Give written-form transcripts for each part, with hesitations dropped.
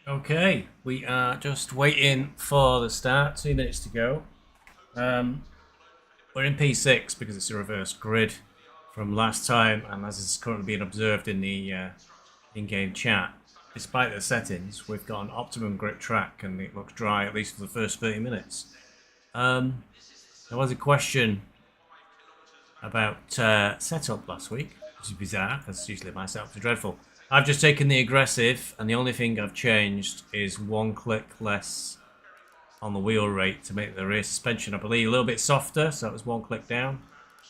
Okay, we are just waiting for the start. 2 minutes to go. We're in P6 because it's a reverse grid from last time, and as is currently being observed in the in-game chat, despite the settings, we've got an optimum grip track and it looks dry at least for the first 30 minutes. There was a question about setup last week, which is bizarre because usually my setups are dreadful. I've just taken the aggressive, and the only thing I've changed is 1 click less on the wheel rate to make the rear suspension, I believe, a little bit softer, so it was 1 click down.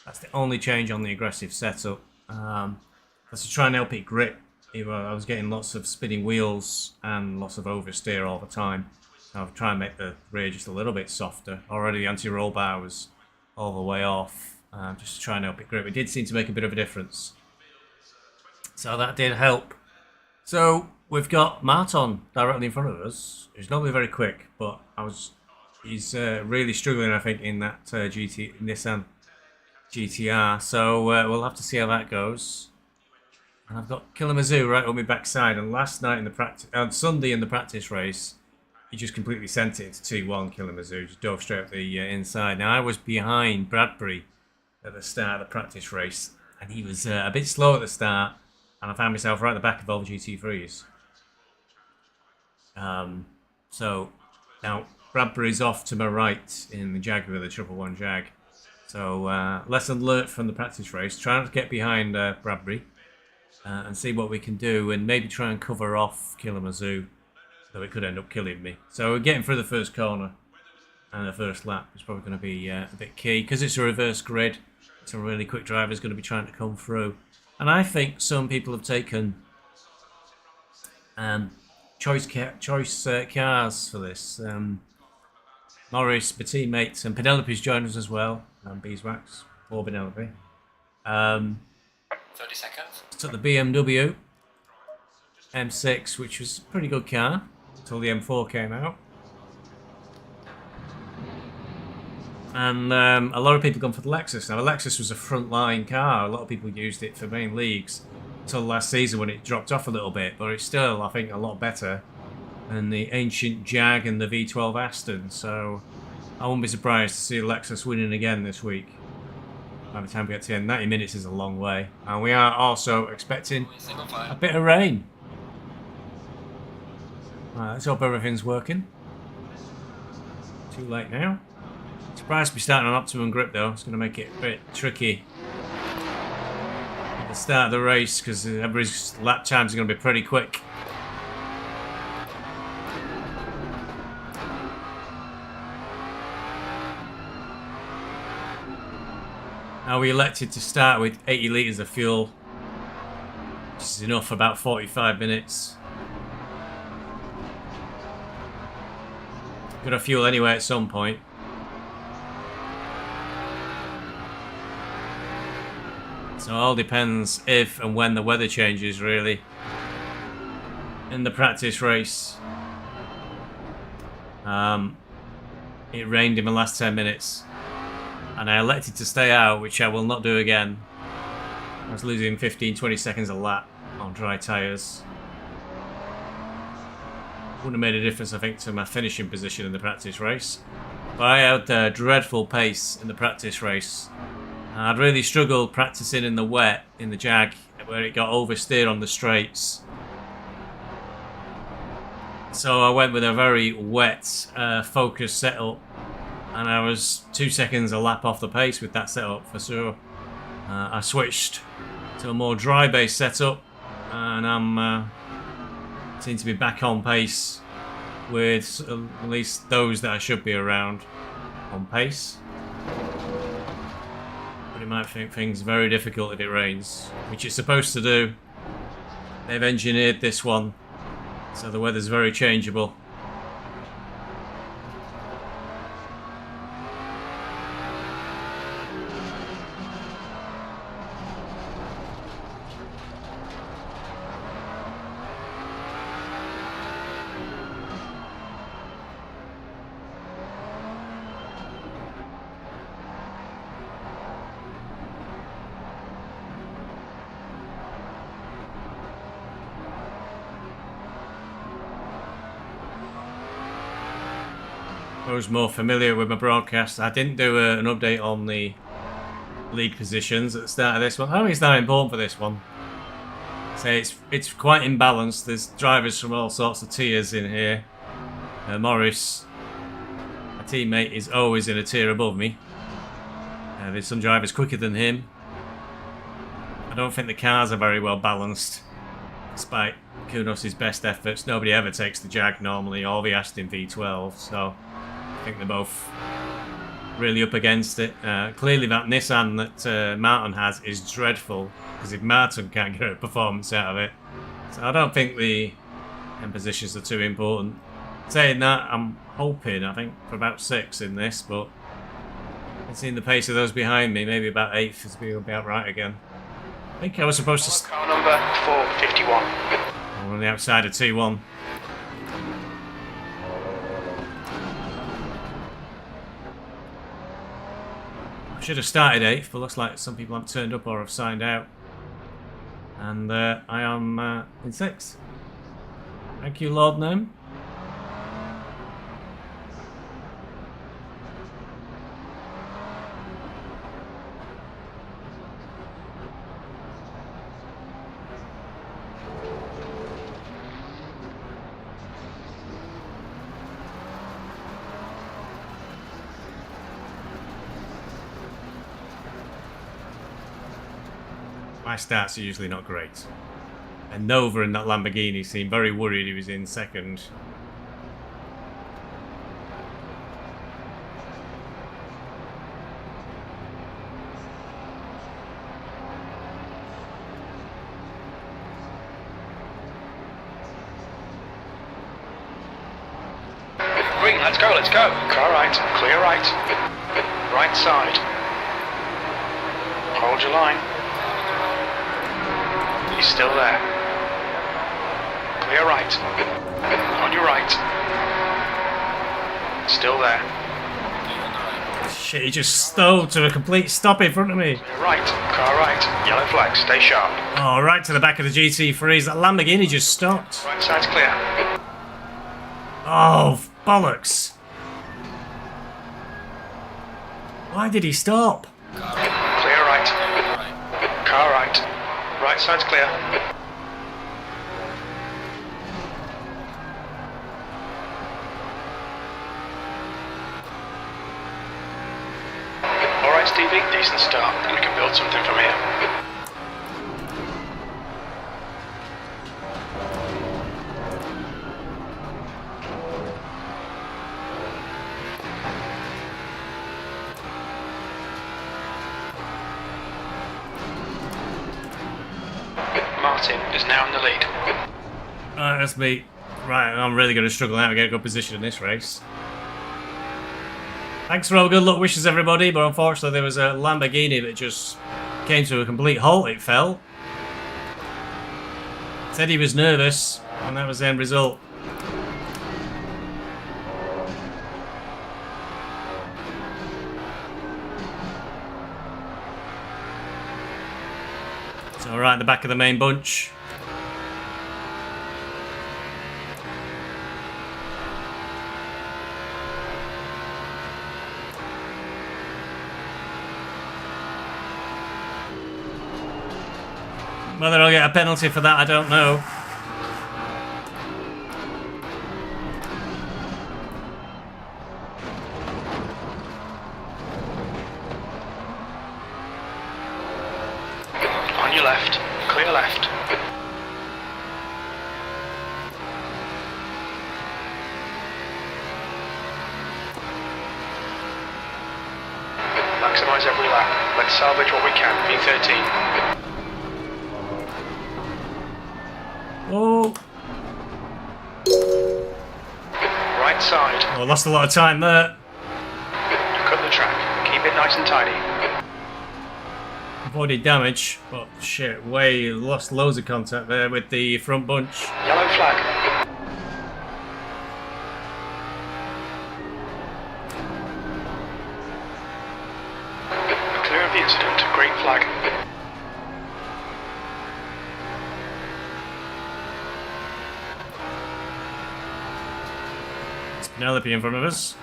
That's the only change on the aggressive setup. That's to try and help it grip. I was getting lots of spinning wheels and lots of oversteer all the time. So I've tried to make the rear just a little bit softer. Already the anti-roll bar was all the way off, just to try and help it grip. It did seem to make a bit of a difference. So that did help. So we've got Martin directly in front of us. He's normally very quick, but he's really struggling, I think, in that Nissan GTR. So we'll have to see how that goes. And I've got Kalamazoo right on my backside. And last night in the practice, on Sunday in the practice race, he just completely sent it to 2-1. Kalamazoo just dove straight up the inside. Now I was behind Bradbury at the start of the practice race, and he was a bit slow at the start. And I found myself right at the back of all the GT3s. So now Bradbury's off to my right in the Jaguar, the 111 Jag. So lesson learnt from the practice race. Try not to get behind Bradbury and see what we can do, and maybe try and cover off Kalamazoo, though it could end up killing me. So we're getting through the first corner, and the first lap is probably going to be a bit key because it's a reverse grid. It's a really quick driver is going to be trying to come through. And I think some people have taken choice cars for this. Morris, my teammate, and Penelope's joined us as well. Beeswax, or Penelope. 30 seconds. Took the BMW M6, which was a pretty good car until the M4 came out. And a lot of people gone for the Lexus. Now, the Lexus was a frontline car. A lot of people used it for main leagues until last season when it dropped off a little bit. But it's still, I think, a lot better than the ancient Jag and the V12 Aston. So I wouldn't be surprised to see Lexus winning again this week. By the time we get to the end, 90 minutes is a long way. And we are also expecting a bit of rain. Right, let's hope everything's working. Too late now. Surprised to be starting on optimum grip though. It's going to make it a bit tricky at the start of the race because everybody's lap times are going to be pretty quick. Now we elected to start with 80 litres of fuel, which is enough for about 45 minutes. Got to fuel anyway at some point. So it all depends if and when the weather changes, really. In the practice race, it rained in the last 10 minutes. And I elected to stay out, which I will not do again. I was losing 15-20 seconds a lap on dry tyres. wouldn't have made a difference, I think, to my finishing position in the practice race. But I had a dreadful pace in the practice race. I'd really struggled practicing in the wet, in the Jag, where it got oversteered on the straights. So I went with a very wet, focused setup. And I was 2 seconds a lap off the pace with that setup, for sure. I switched to a more dry-based setup. And I'm seem to be back on pace with at least those that I should be around on pace. But it might think things very difficult if it rains, which it's supposed to do. They've engineered this one, so the weather's very changeable. I was more familiar with my broadcast. I didn't do an update on the league positions at the start of this one. I don't think it's that important for this one. So it's quite imbalanced. There's drivers from all sorts of tiers in here. Morris, my teammate, is always in a tier above me. There's some drivers quicker than him. I don't think the cars are very well balanced, despite Kunos' best efforts. Nobody ever takes the Jag normally, or the Aston V12, so I think they're both really up against it. Clearly that Nissan that Martin has is dreadful, because if Martin can't get a performance out of it, so I don't think the end positions are too important. Saying that, I'm hoping, I think, for about 6 in this, but I've seen the pace of those behind me, maybe about 8th is be about right again. I think I was supposed to... Car number 451. I'm on the outside of T1. I should have started 8th, but looks like some people haven't turned up or have signed out. And I am in 6th. Thank you, Lord Name. My stats are usually not great. And Nova in that Lamborghini seemed very worried he was in 2nd. Green, let's go, let's go. Car right, clear right. Right side. Hold your line. He's still there. Clear right. On your right. Still there. Shit, he just stole to a complete stop in front of me. Clear right. Car right. Yellow flag. Stay sharp. Oh, right to the back of the GT3s. That Lamborghini just stopped. Right side's clear. Oh, bollocks. Why did he stop? Clear right. Car right. Right side's clear. Alright, Stevie, decent start. We can build something from here. Martin is now in the lead. Alright, that's me. Right, I'm really going to struggle now to get a good position in this race. Thanks for all the good luck wishes, everybody, but unfortunately there was a Lamborghini that just came to a complete halt, it fell. Said he was nervous, and that was the end result. So right at the back of the main bunch. Whether I'll get a penalty for that, I don't know. On your left. Clear left. Maximise every lap. Let's salvage what we can. P13. Oh. Right side. Oh, lost a lot of time there. Cut the track. Keep it nice and tidy. Avoided damage, but shit, lost loads of contact there with the front bunch. Yellow flag. Clear of the incident. Green flag. It's Penelope in front of us.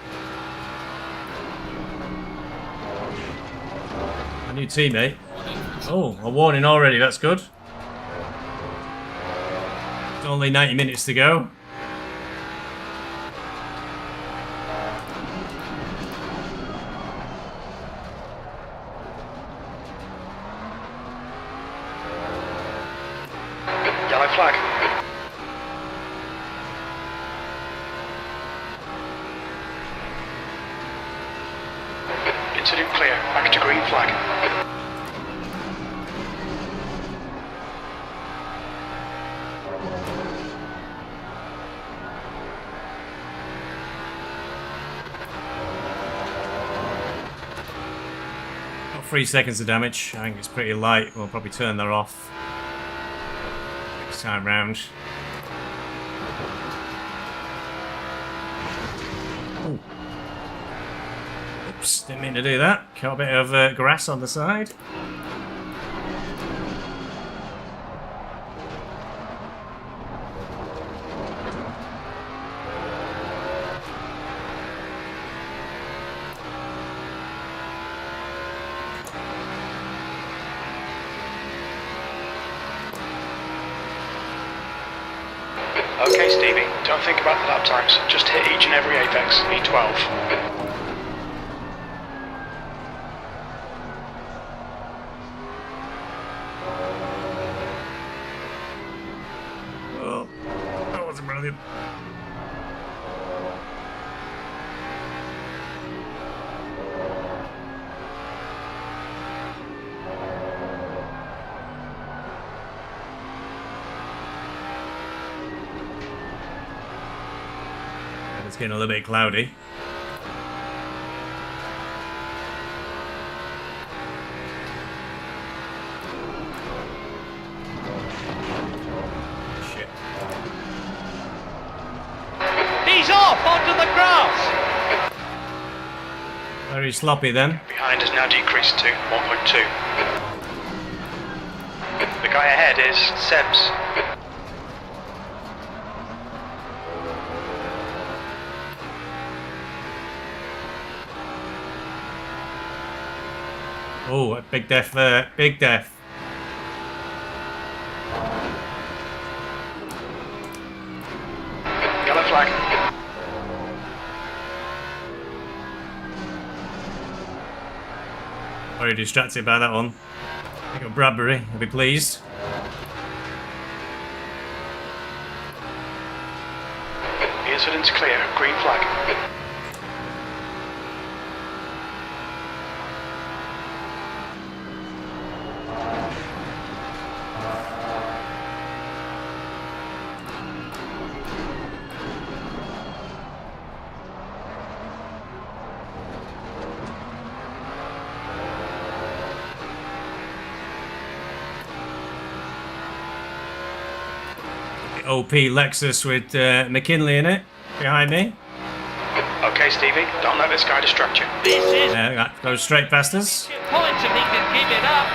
A new teammate. Oh, a warning already, that's good. It's only 90 minutes to go. Yellow flag. Incident clear. Back to green flag. Got 3 seconds of damage. I think it's pretty light. We'll probably turn that off next time round. Ooh. Oops, didn't mean to do that. Got a bit of grass on the side. Okay, Stevie, don't think about the lap times. Just hit each and every apex. E12. Oh, that wasn't brilliant. It's getting a little bit cloudy. Shit. He's off onto the grass. Very sloppy then. Behind has now decreased to 1.2. The guy ahead is Seb's. Oh, big death there. Big death. Yellow flag. Very distracted by that one. I got Bradbury. I'll be pleased. The incident's clear. Green flag. OP Lexus with McKinley in it behind me. Okay, Stevie, don't let this guy distract you. This is That goes straight past us. points if he can keep it up.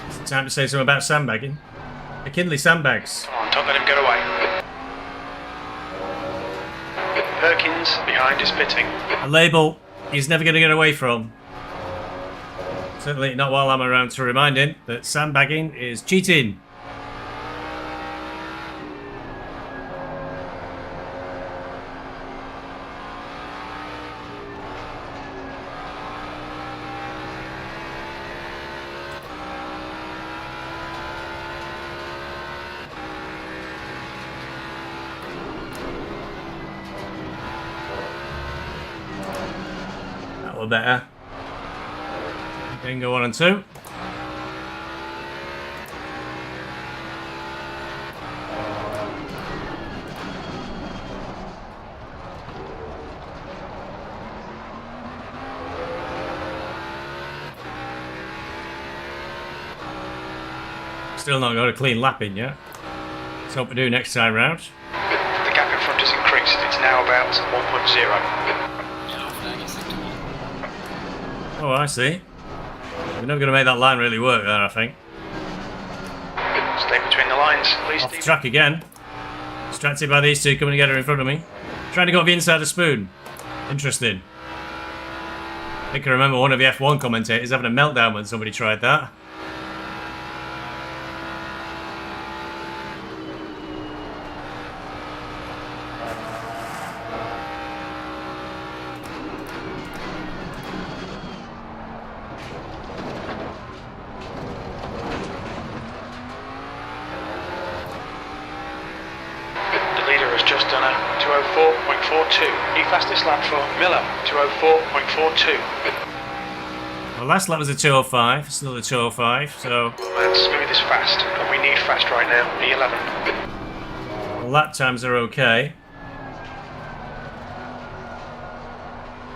It's time to say something about sandbagging. McKinley sandbags. Come on, don't let him get away. Perkins behind is pitting. A label he's never going to get away from. Certainly not while I'm around to remind him that sandbagging is cheating. That were better. Bingo 1 and 2. Still not got a clean lap in yet. Let's hope we do next time round. The gap in front has increased. It's now about 1.0. Oh, I see. We're not going to make that line really work there, I think. Stay between the lines, please, Off the Steve. track again. Distracted by these two coming together in front of me. Trying to go up the inside of the spoon. Interesting. I think I remember one of the F1 commentators having a meltdown when somebody tried that. Just done a 204.42. New fastest lap for Miller, 204.42. Well, last lap was a 205, still a 205, so... And smooth is fast, but we need fast right now, P11. The lap times are okay.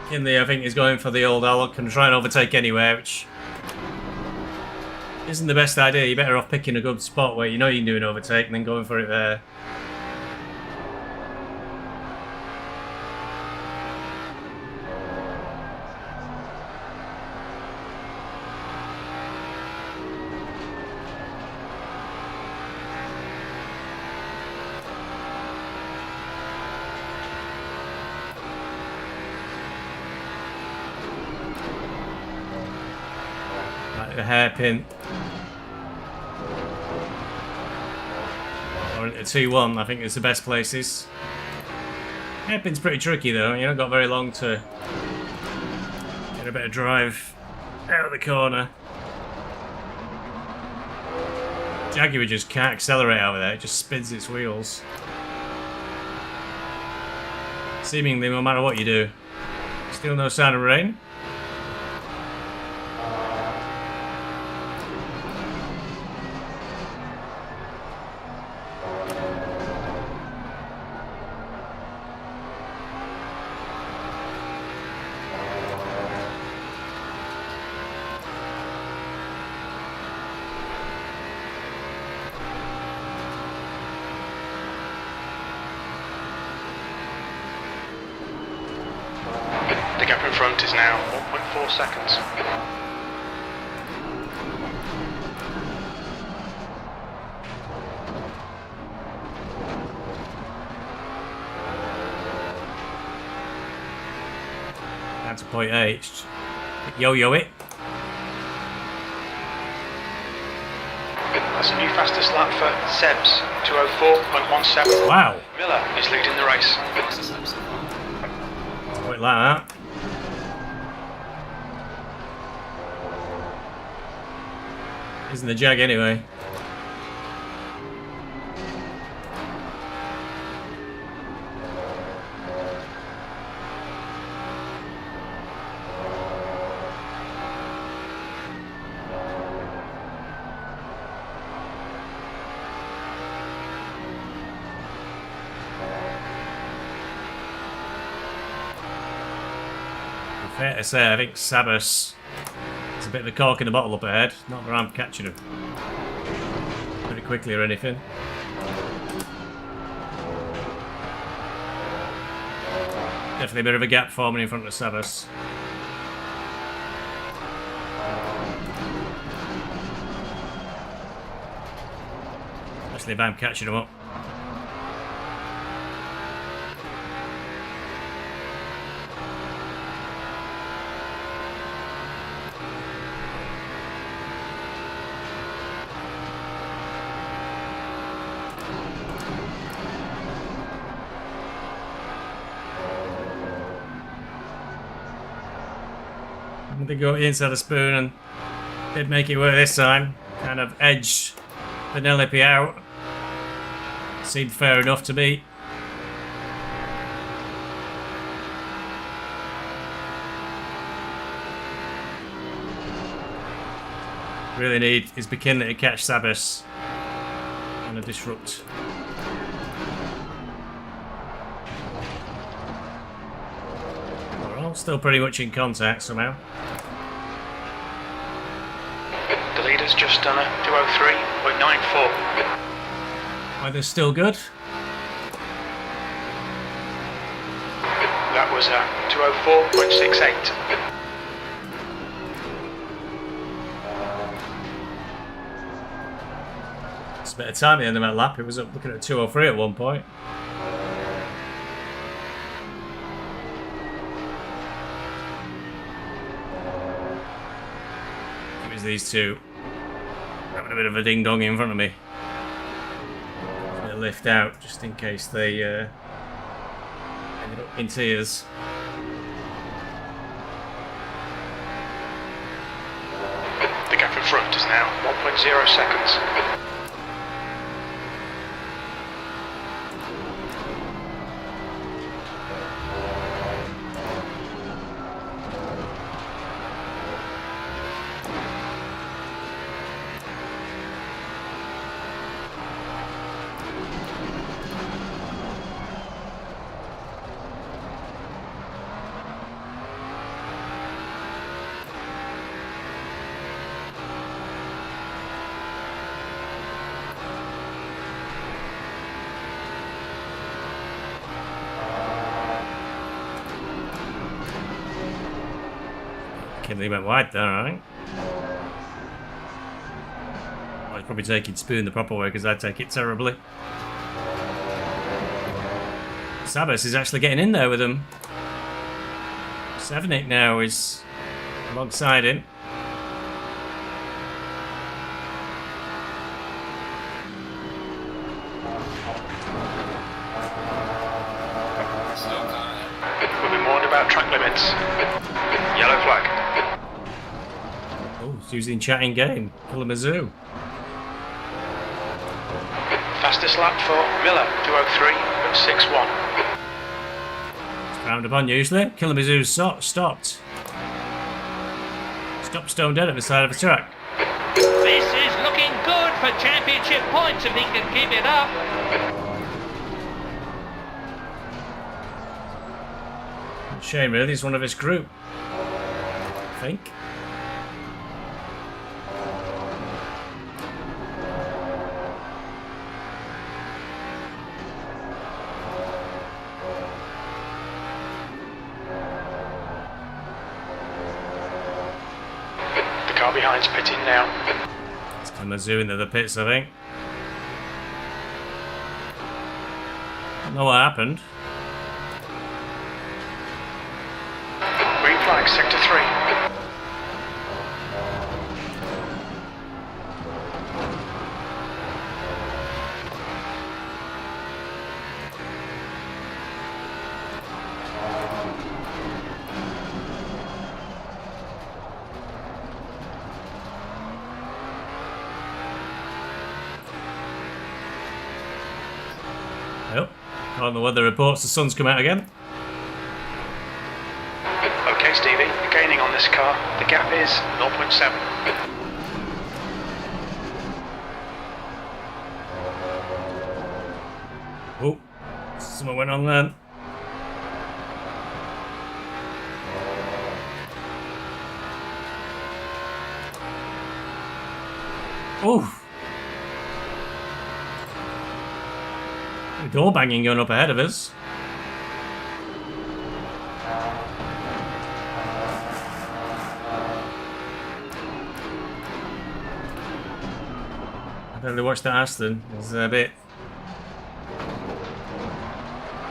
Kinley, I think, is going for the old I can try and overtake anywhere, which isn't the best idea. You're better off picking a good spot where you know you can do an overtake and then going for it there. A hairpin or into 2-1, I think it's the best places. Hairpin's pretty tricky though, you haven't got very long to get a bit of drive out of the corner. Jaguar just can't accelerate out of there, it just spins its wheels. Seemingly no matter what you do. Still no sign of rain. The gap in front is now 1.4 seconds. That's a 0.8. Yo-yo it. That's a new fastest lap for Sebs, 204.17. Wow. Miller is leading the race. Quite like that. Isn't the Jag anyway? Fair to say, I think Sabas is a bit of a cork in the bottle up ahead. Not that I'm catching him pretty quickly or anything. Definitely a bit of a gap forming in front of Sabas. Especially if I'm catching him up. They go inside the spoon and did make it work this time. Kind of edged Penelope out. Seemed fair enough to me. Really need is McKinley to catch Sabas and a disrupt. We're all still pretty much in contact somehow. The leader's just done a 203.94. Weather's still good. That was a 204.68. It's a bit of time at the end of that lap. It was up looking at 203 at one point. It was these two having a bit of a ding dong in front of me. A bit of lift out just in case they ended up in tears. The gap in front is now 1.0 seconds. They went wide there, I think. I was probably taking spoon the proper way because I take it terribly. Sabas is actually getting in there with him. 7-8 now is alongside him. We've been warned about track limits. Yellow flag. Oh, he's using chatting game. Kalamazoo. Fastest lap for Miller, 203.61. Round upon usually. Kalamazoo's stopped. Stopped stone dead at the side of the track. This is looking good for championship points if he can keep it up. Shame really, he's one of his group. I think. The car behind's pitting now. It's Kalamazoo into the pits, I think. Don't know what happened. Green flag, sector 3. Yep. On the weather reports, the sun's come out again. Okay, Stevie, you're gaining on this car. The gap is 0.7. Oh, something went on then. Oh. Door banging going up ahead of us. I don't really watch that Aston. It's a bit.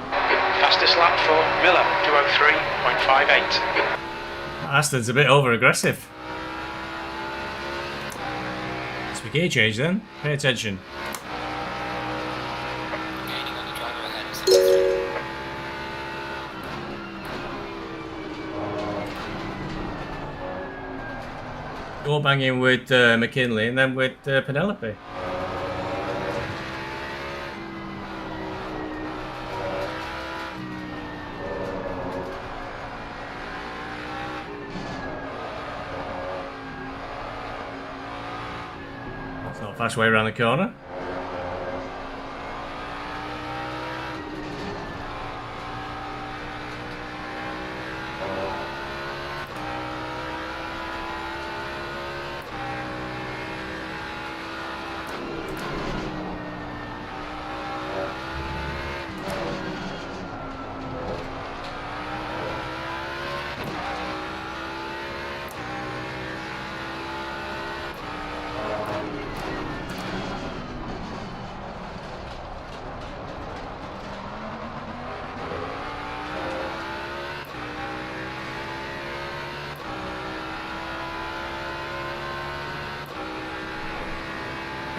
Fastest lap for Miller, 203.58. Aston's a bit over aggressive. It's a gear change then. Pay attention. Door banging with McKinley and then with Penelope. That's not a fast way around the corner.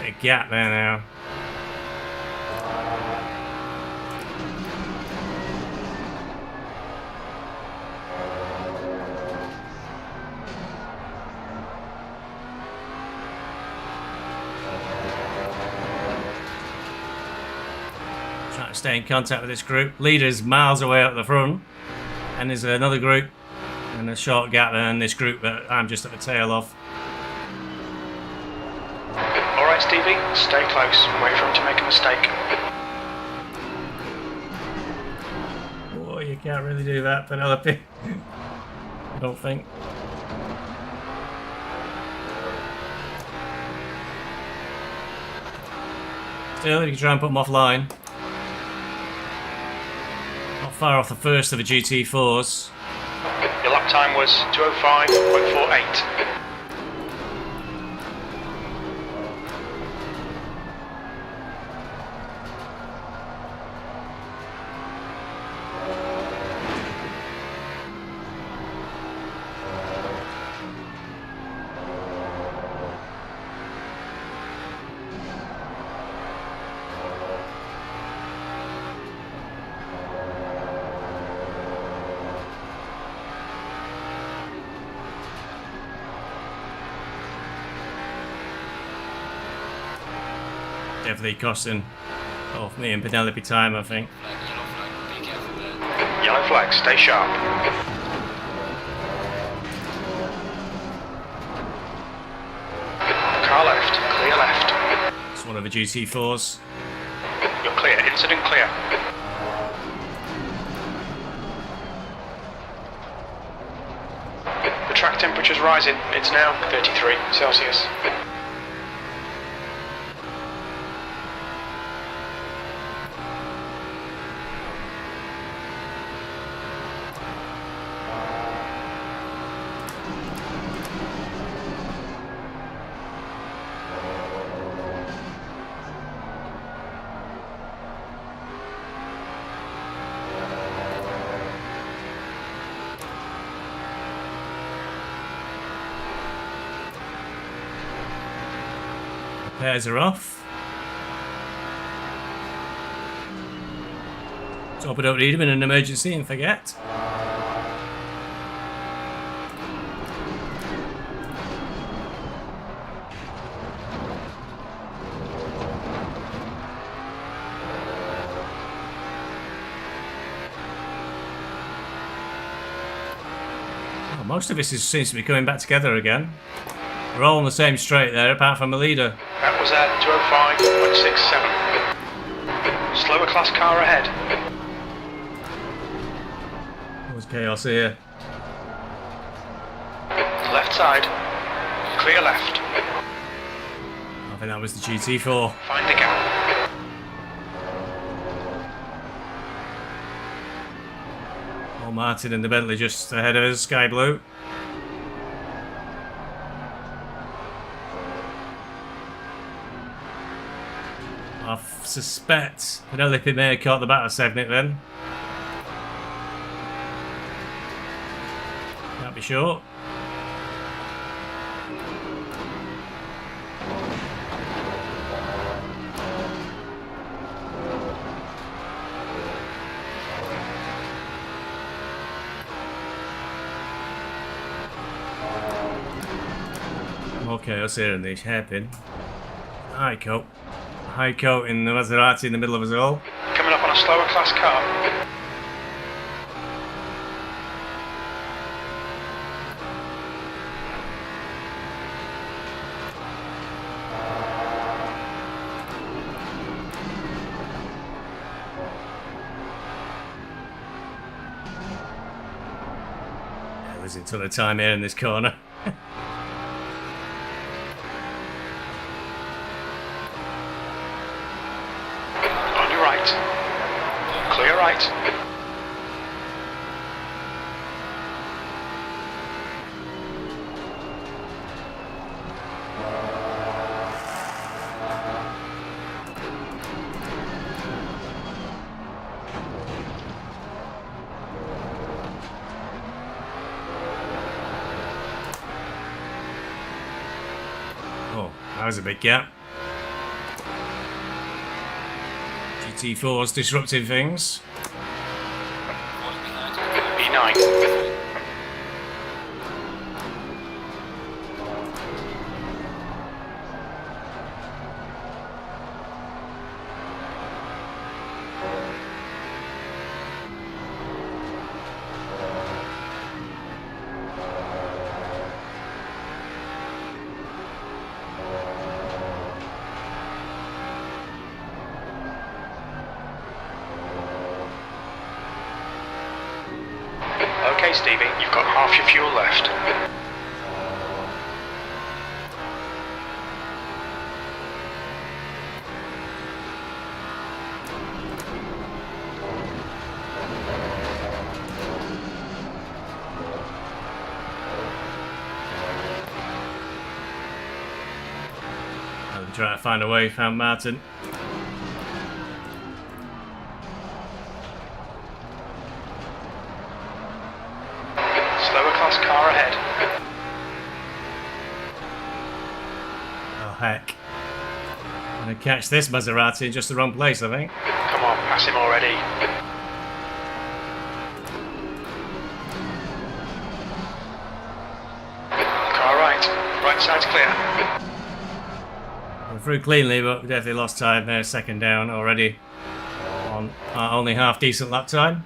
A gap there now. Trying to stay in contact with this group. Leader's miles away up the front, and there's another group and a short gap there, and this group that I'm just at the tail of. Alright, Stevie, stay close. Wait for him to make a mistake. Oh, you can't really do that, Penelope. I don't think. Still, you can try and put them offline. Not far off the first of the GT4s. Your lap time was 2:05.48. Definitely costing both me and Penelope time, I think. Yellow flag, stay sharp. Car left, clear left. It's one of the GT4s. You're clear, incident clear. The track temperature's rising. It's now 33 Celsius. Pairs are off. So hope I don't need them in an emergency and forget. Well, most of this seems to be coming back together again. We're all on the same straight there, apart from the leader. That was at 2:05.67. Slower class car ahead. There's chaos here. Left side. Clear left. I think that was the GT4. Find a gap. Oh, Martin and the Bentley just ahead of us, sky blue. I suspect Penelope may have caught the batter segment then. Can't be sure. chaos here in the hairpin. High coat. High coat in the Maserati in the middle of us all. Coming up on a slower class car. Losing a ton of time here in this corner. On your right. Clear right. Oh, that was a big gap. GT4's disrupting things. E9. Okay, Stevie, you've got half your fuel left. I'll try to find a way, found Martin. Slower class car ahead. Oh heck. I'm gonna catch this Maserati in just the wrong place, I think. Come on, pass him already. Car right. Right side's clear. We're through cleanly, but we definitely lost time there. Second down already on only half decent lap time.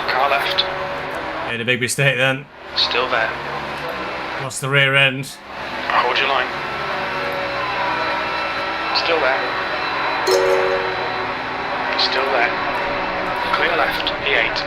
Car left. Made a big mistake then. Still there. Lost the rear end. Hold your line. Still there. Still there. Clear left. E8.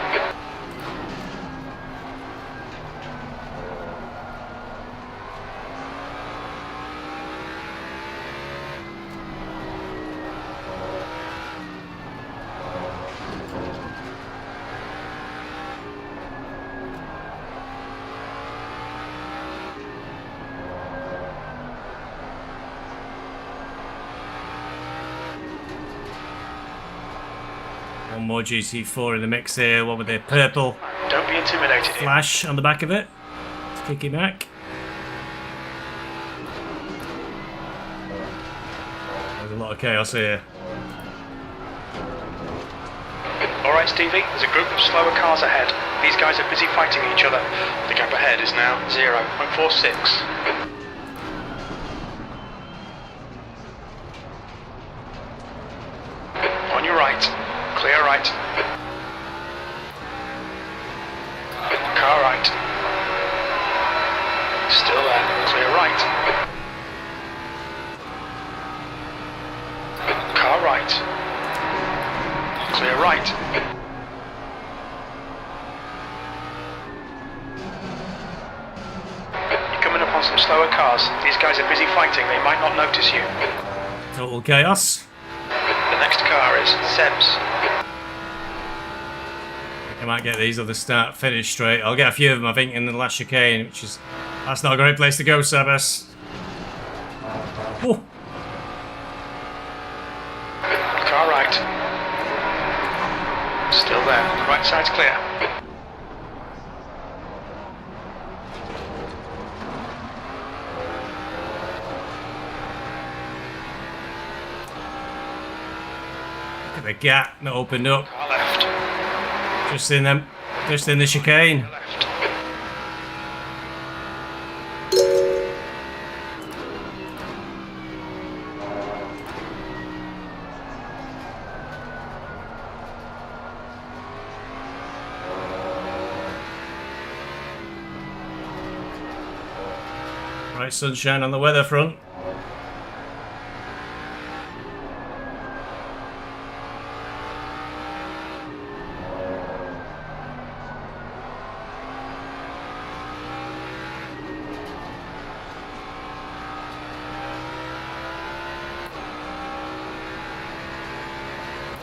One more GT4 in the mix here, one with the purple Don't be intimidated here. flash on the back of it to kick it back. There's a lot of chaos here. Alright, Stevie, there's a group of slower cars ahead. These guys are busy fighting each other. The gap ahead is now 0.46. On your right. Clear right. Car right. Still there. Clear right. Car right. Clear right. You're coming up on some slower cars. These guys are busy fighting. They might not notice you. Total chaos. The next car is Seb's. I might get these others start finish straight. I'll get a few of them, I think, in the last chicane, which is... That's not a great place to go, Sebas. Oh. Still there. Right side's clear. Look at the gap that opened up. Car left. Just in the chicane. Left. Right, sunshine on the weather front.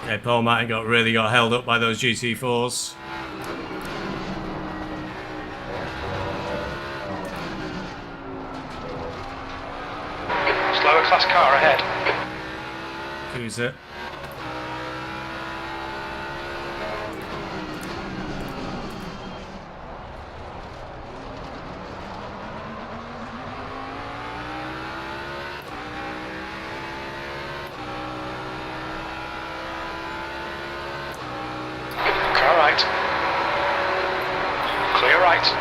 Okay, Paul Martin really got held up by those GT4s. Slower class car ahead. Who's it? Car right. Clear right.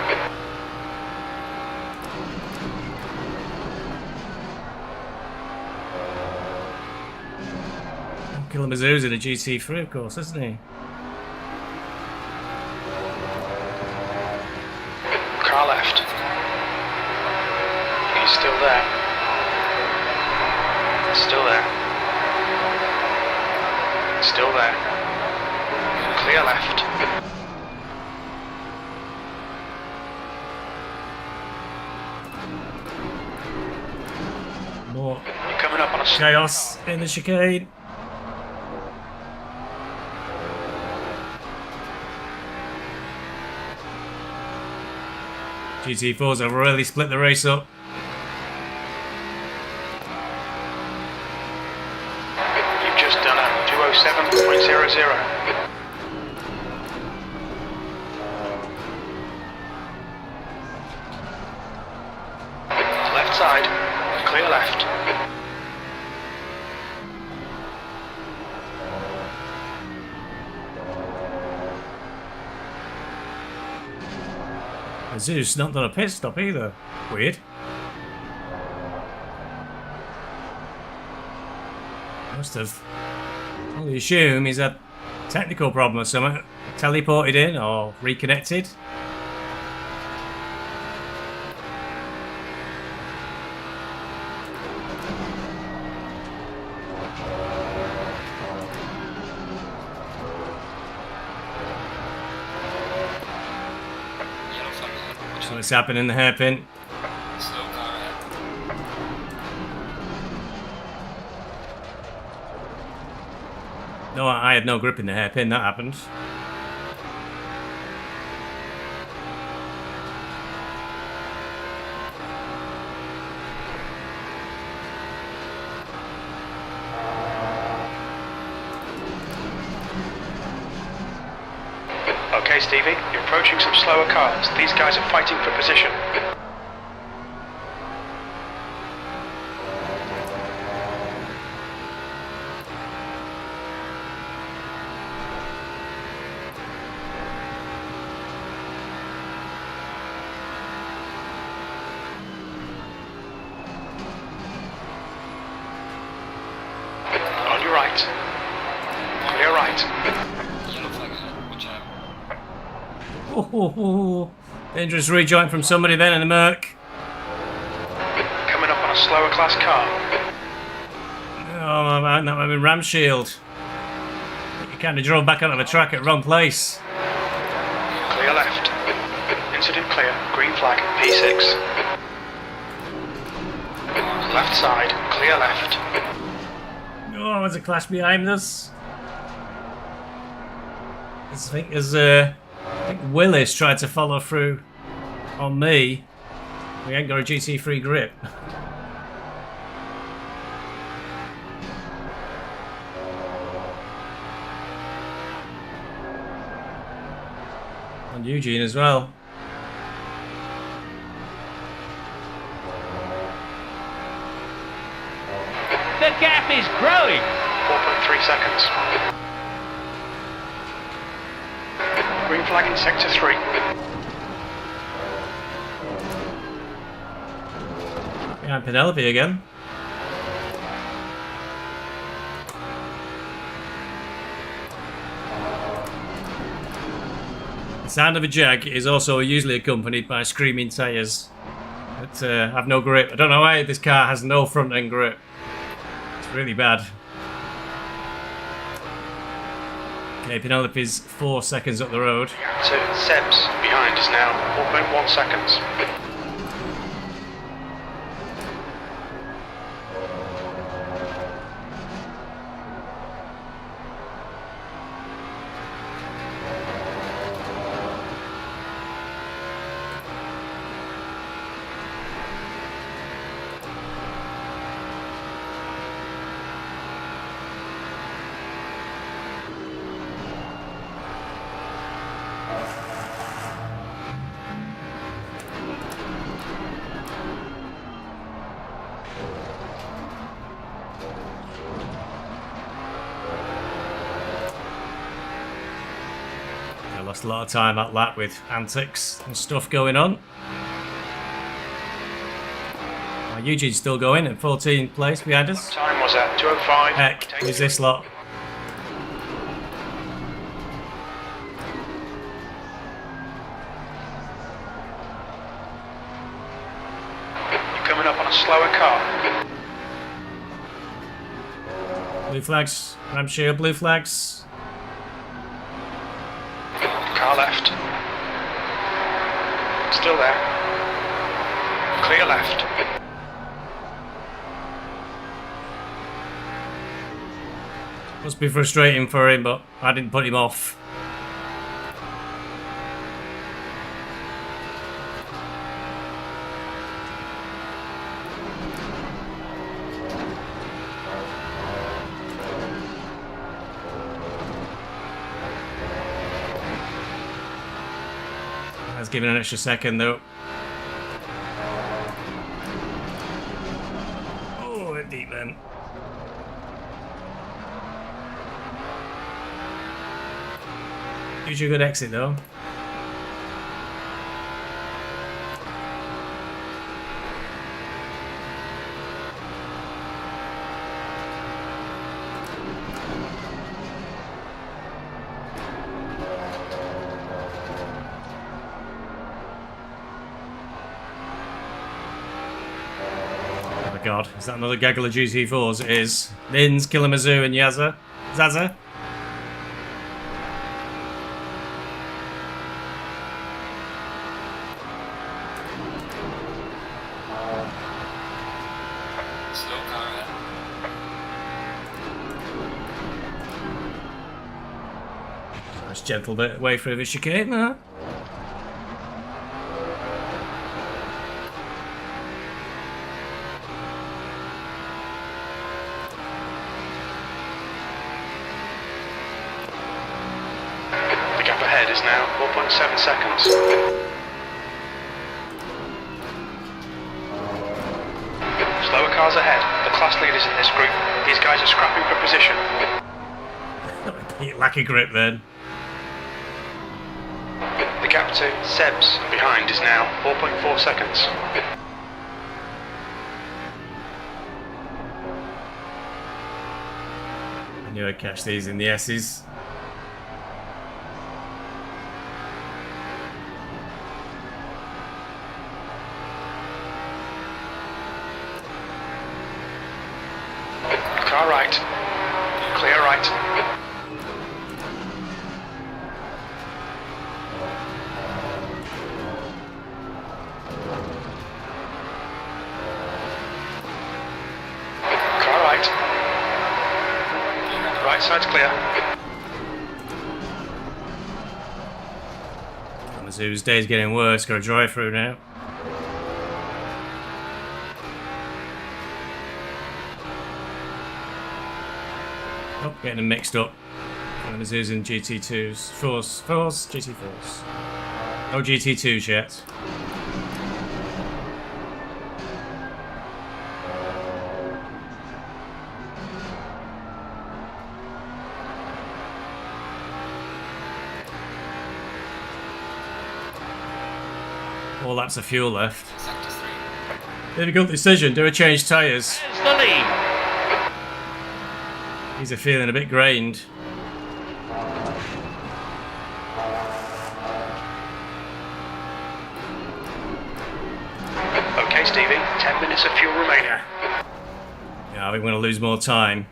Kalamazoo's in a GT3, of course, isn't he? Car left. He's still there. Still there. Still there. Clear left. More You're coming up on a chaos in the chicane. GT4s have really split the race up. You've just done a 207.00. Left side. Clear left. Zeus not done a pit stop either. Weird. Must have. Only assume he's had a technical problem or something. Teleported in or reconnected. So what's happening in the hairpin? No, I had no grip in the hairpin, that happened. Okay, Stevie, you're approaching some slower cars. These guys are fighting for position. On your right. Clear right. Oh, dangerous rejoint from somebody then in the Merc. Coming up on a slower class car. Oh man, that might have been Ramshield. You kind of drove back onto the track at wrong place. Clear left. Incident clear. Green flag. P6. Left side. Clear left. Oh, there's a clash behind us. I think Willis tried to follow through on me. We ain't got a GT3 grip. On Eugene as well. The gap is growing. 4.3 seconds. Green flag in sector 3. Behind Penelope again. The sound of a jag is also usually accompanied by screaming tyres that have no grip. I don't know why this car has no front end grip. It's really bad. Okay, Penelope's 4 seconds up the road. So Seb's behind us now. 4.1 seconds. I lost a lot of time at lap with antics and stuff going on. Eugene's still going at 14th place behind us. Time was at 2:05. Heck, who's this lot? You're coming up on a slower car. Blue flags, Ramshire blue flags. Car left. Still there. Clear left. Must be frustrating for him, but I didn't put him off. That's given an extra second though. Oh, a deep then. Usually a good exit though. Oh my god, is that another gaggle of GT4s? It is. Lins, Killamazoo and Zaza. Nice gentle bit away through the chicane there. The gap ahead is now 4.7 seconds. Slower cars ahead. The class leaders in this group. These guys are scrapping for position. Lack of grip then. The gap to Seb's behind is now 4.4 seconds. I knew I'd catch these in the S's. Car right. Clear right. Car right. Right side's clear. Mizzou's day's getting worse, got to drive through now. Oh, getting them mixed up. Mizzou's in GT2s, GT4s. No GT2s yet. All laps of fuel left. Difficult decision. Do a change tyres. There's the lead. These are feeling a bit grained. Okay, Stevie, 10 minutes of fuel remaining. Yeah, I think we're going to lose more time.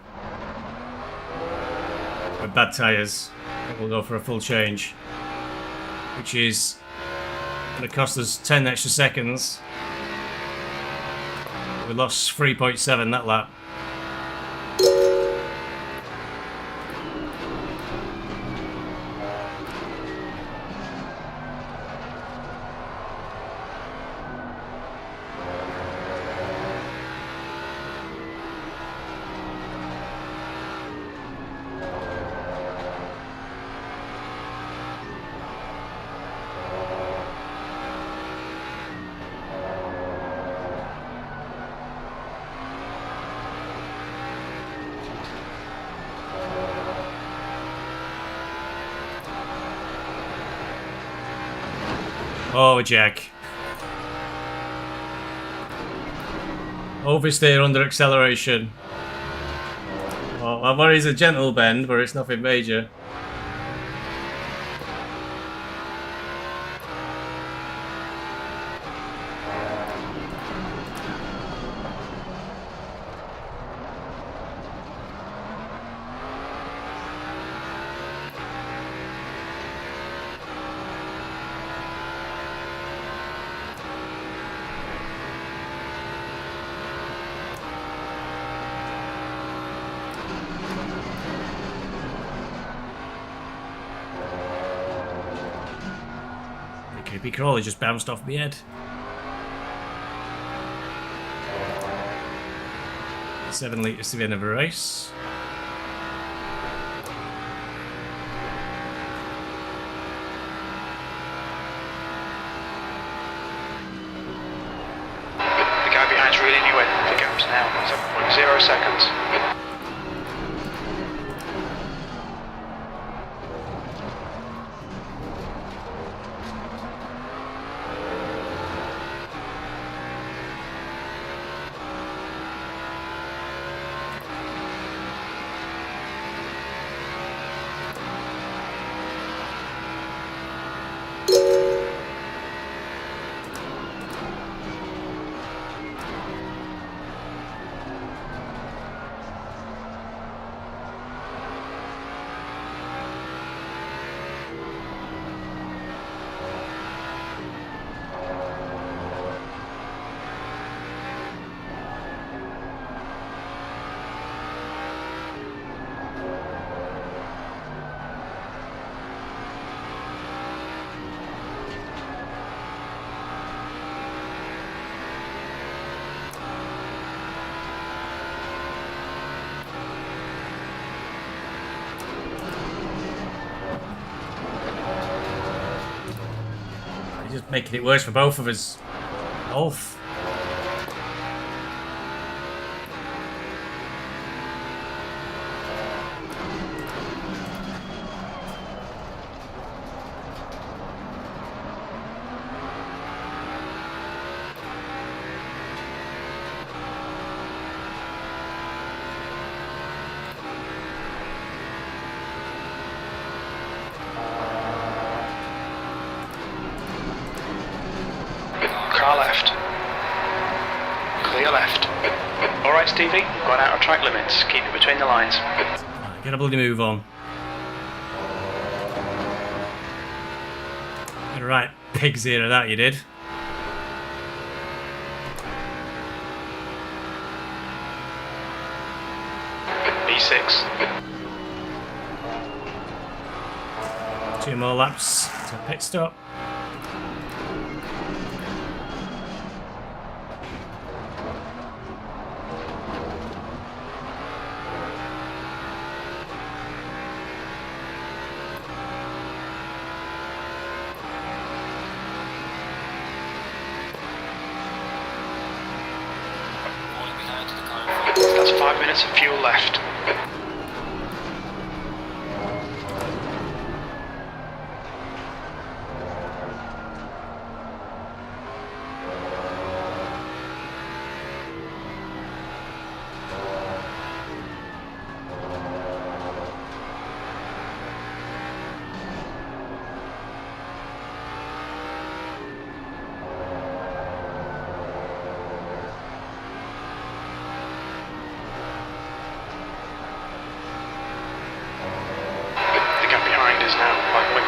With bad tyres, I think we'll go for a full change. Which is going to cost us 10 extra seconds. We lost 3.7 that lap. Oh, Jack. Oversteer under acceleration. Oh, I'm worried it's a gentle bend, but it's nothing major. Creepy crawler just bounced off my head. 7 litres to the end of a race. The guy behind's really new in. The gap's now 7.0 seconds. Just making it worse for both of us. Off. Car left. Clear left. Alright, Stevie, you've gone out of track limits. Keep it between the lines. Get a bloody move on. Get a right pig's ear of that, you did. B6. 2 more laps to pit stop. That's 5 minutes of fuel left. Is now 5.8.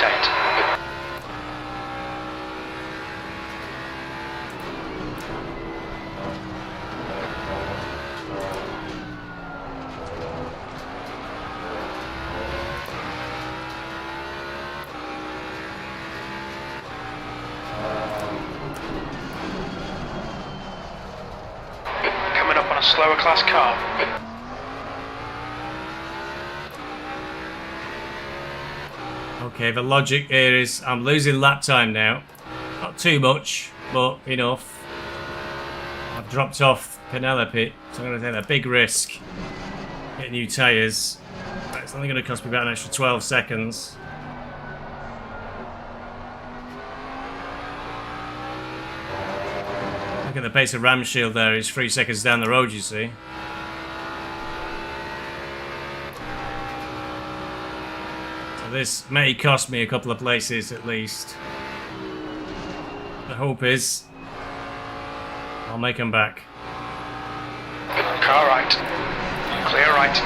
Coming up on a slower class car. Okay, the logic here is I'm losing lap time now. Not too much, but enough. I've dropped off Penelope, so I'm going to take a big risk. Get new tyres. It's only going to cost me about an extra 12 seconds. Look at the pace of Ramshield there, he's 3 seconds down the road, you see. This may cost me a couple of places at least. The hope is I'll make them back. Car right. Clear right.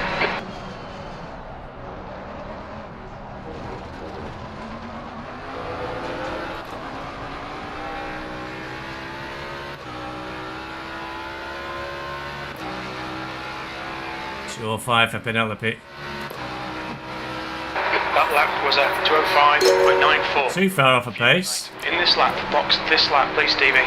Sure, 5 for Penelope. That lap was at 2:05.94. Too far off a pace. In this lap, box this lap, please, Stevie.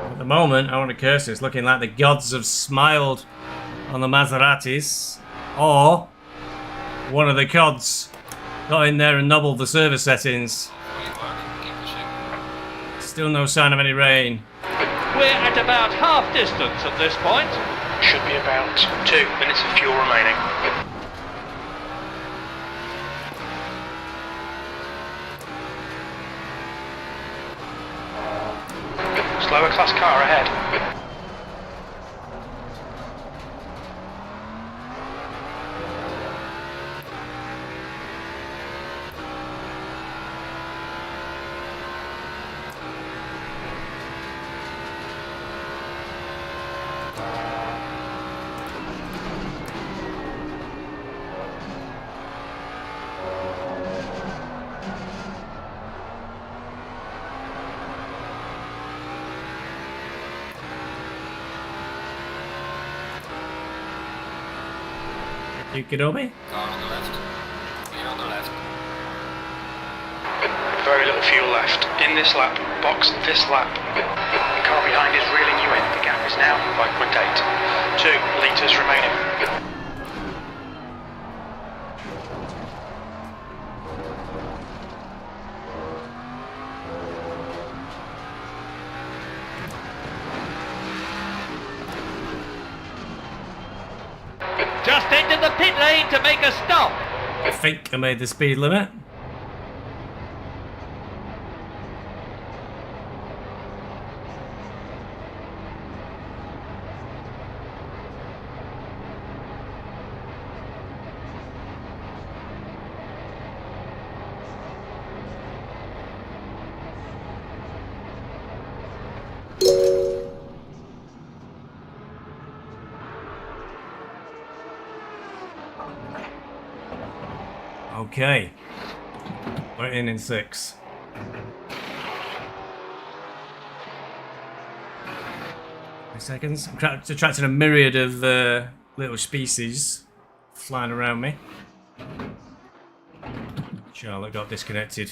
At the moment, I want to curse it. It's looking like the gods have smiled on the Maseratis, or one of the gods got in there and nobbled the server settings. Still no sign of any rain. We're at about half distance at this point. Should be about 2 minutes of fuel remaining. Slower class car ahead. You Kenobi? Car on the left. Clear on the left. Very little fuel left. In this lap, box this lap. The car behind is reeling you in. The gap is now 5.8. 2 litres remaining. Just entered the pit lane to make a stop. I think I made the speed limit. Okay, we're in 6. Seconds. I'm attracting a myriad of little species flying around me. Charlotte got disconnected.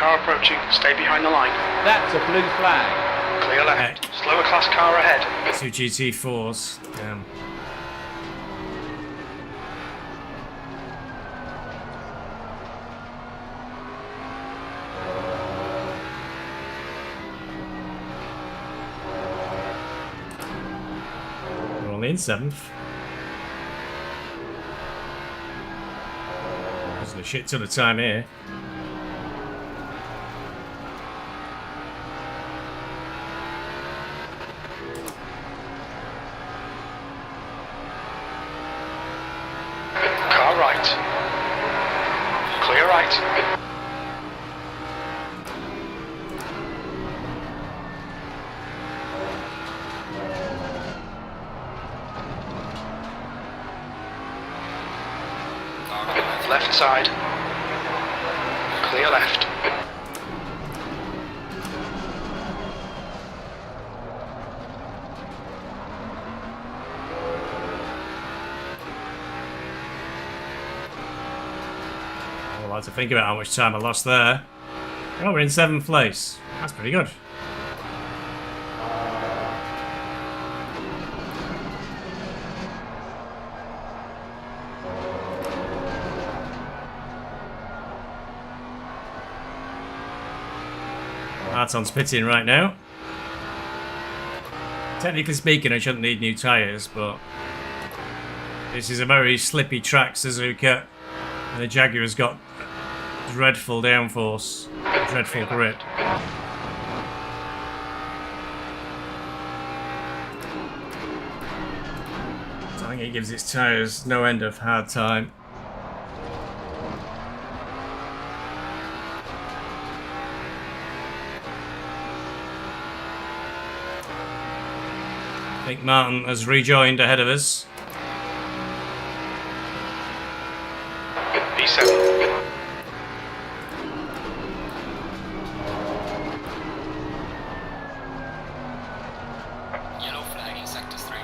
car approaching. Stay behind the line. That's a blue flag. Clear left. Slower class car ahead. 2 GT4s. Damn. We're only in 7th. There's a shit ton of time here. Car right. Clear right. Car on the left. Left side. Clear left. I'd like to think about how much time I lost there. Oh, we're in 7th place. That's pretty good. Martin's pitting right now. Technically speaking, I shouldn't need new tyres, but this is a very slippy track, Suzuka, and the Jaguar's got dreadful downforce, dreadful grip. So I think it gives its tyres no end of hard time. I think Martin has rejoined ahead of us. B7. Yellow flag in sector 3.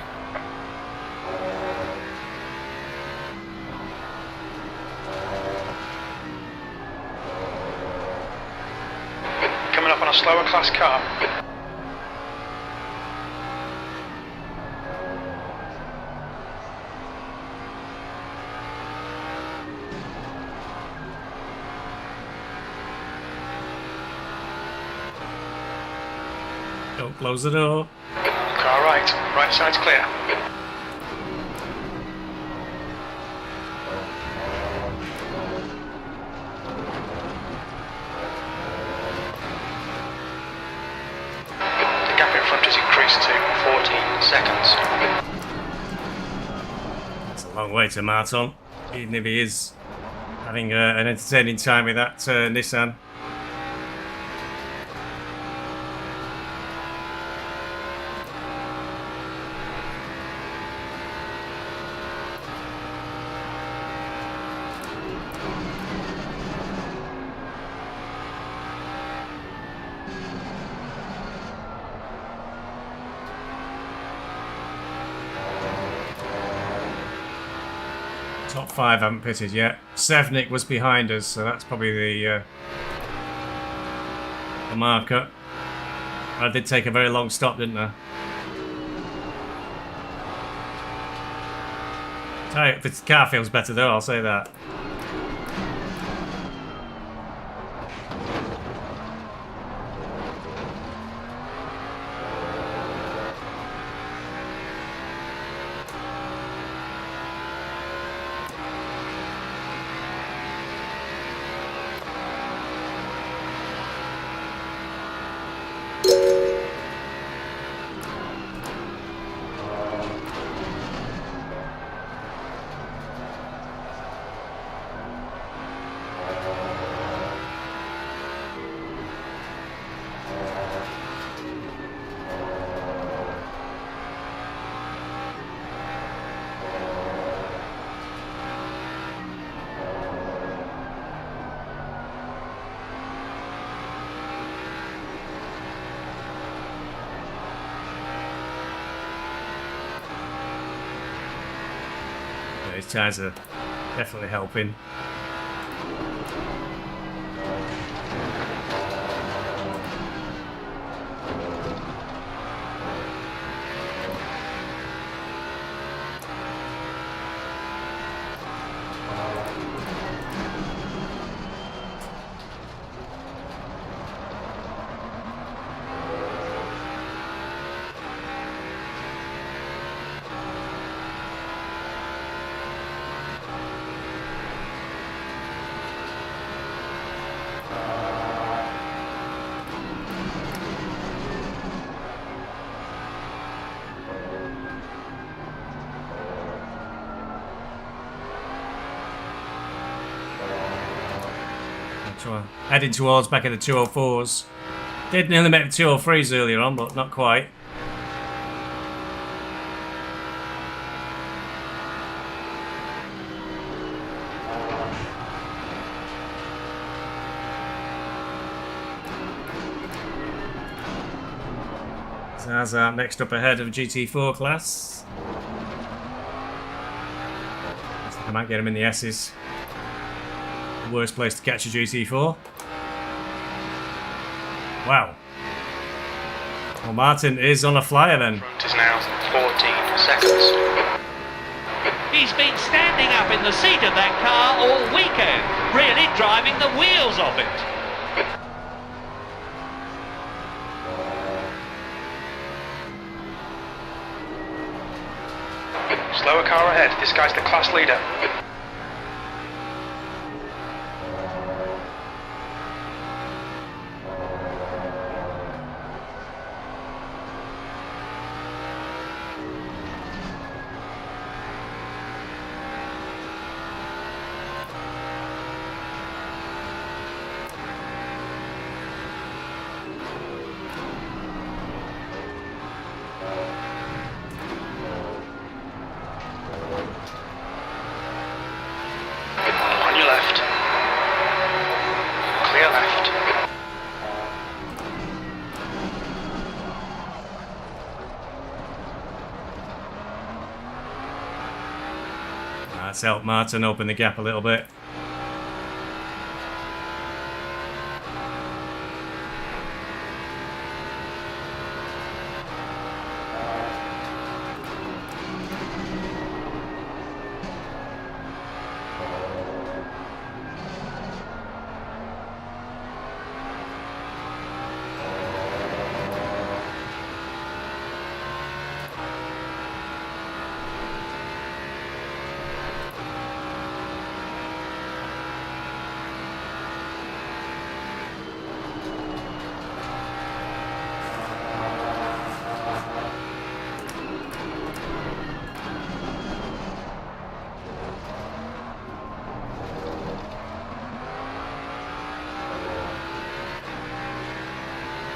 Coming up on a slower class car. Don't close the door. Car right. Right side's clear. The gap in front has increased to 14 seconds. It's a long way to Martin, even if he is having an entertaining time with that Nissan. Top 5 haven't pitted yet. Sevnik was behind us, so that's probably the marker. I did take a very long stop, didn't I? The car feels better though, I'll say that. These tyres are definitely helping. Heading towards back of the 204s. Did nearly make the 203s earlier on, but not quite. Zaza next up ahead of GT4 class. I might get him in the S's. Worst place to catch a GT4. Wow. Well, Martin is on a flyer then. Front is now 14 seconds. He's been standing up in the seat of that car all weekend, really driving the wheels off it. Slower car ahead. This guy's the class leader. On your left. Clear left. That's helped Martin open the gap a little bit.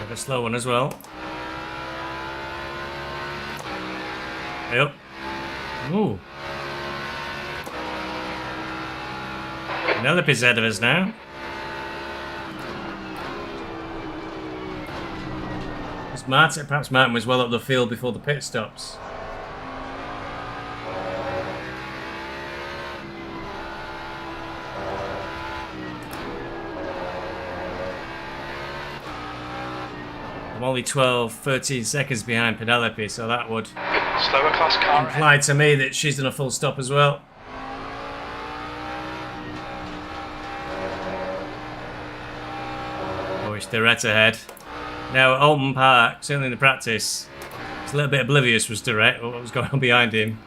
A slow one as well. Yep. Ooh. Penelope's ahead of us now. Perhaps Martin was well up the field before the pit stops. I'm only 12, 13 seconds behind Penelope, so that would Slower class car ahead. imply to me that she's done a full stop as well. Oh, it's Dorette ahead. Now at Alton Park, certainly in the practice, it's a little bit oblivious was Dorette, what was going on behind him.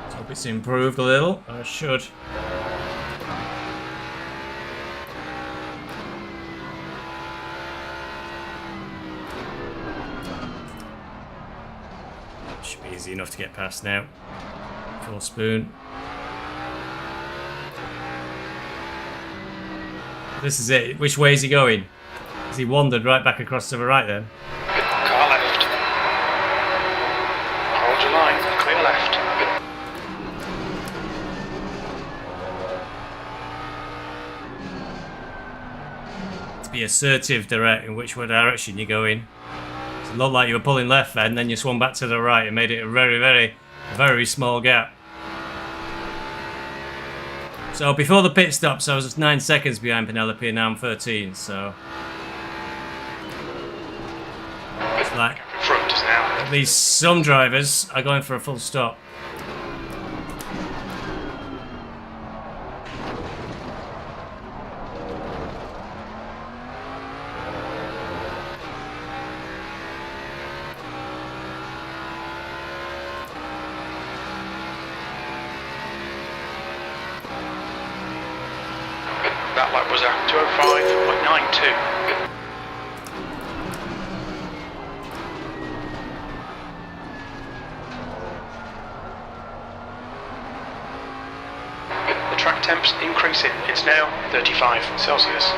Let's hope it's improved a little, or it should. Should be easy enough to get past now. Full spoon. This is it. Which way is he going? Has he wandered right back across to the right then? Car left. Hold your line. Clear left. To be assertive, direct in which direction you're going. It looked like you were pulling left then you swung back to the right and made it a very, very, very small gap. So before the pit stops, I was 9 seconds behind Penelope, and now I'm 13. So it's like Front is now. at least some drivers are going for a full stop. That lap was a 2:05.92. The track temps increasing. It's now 35 Celsius.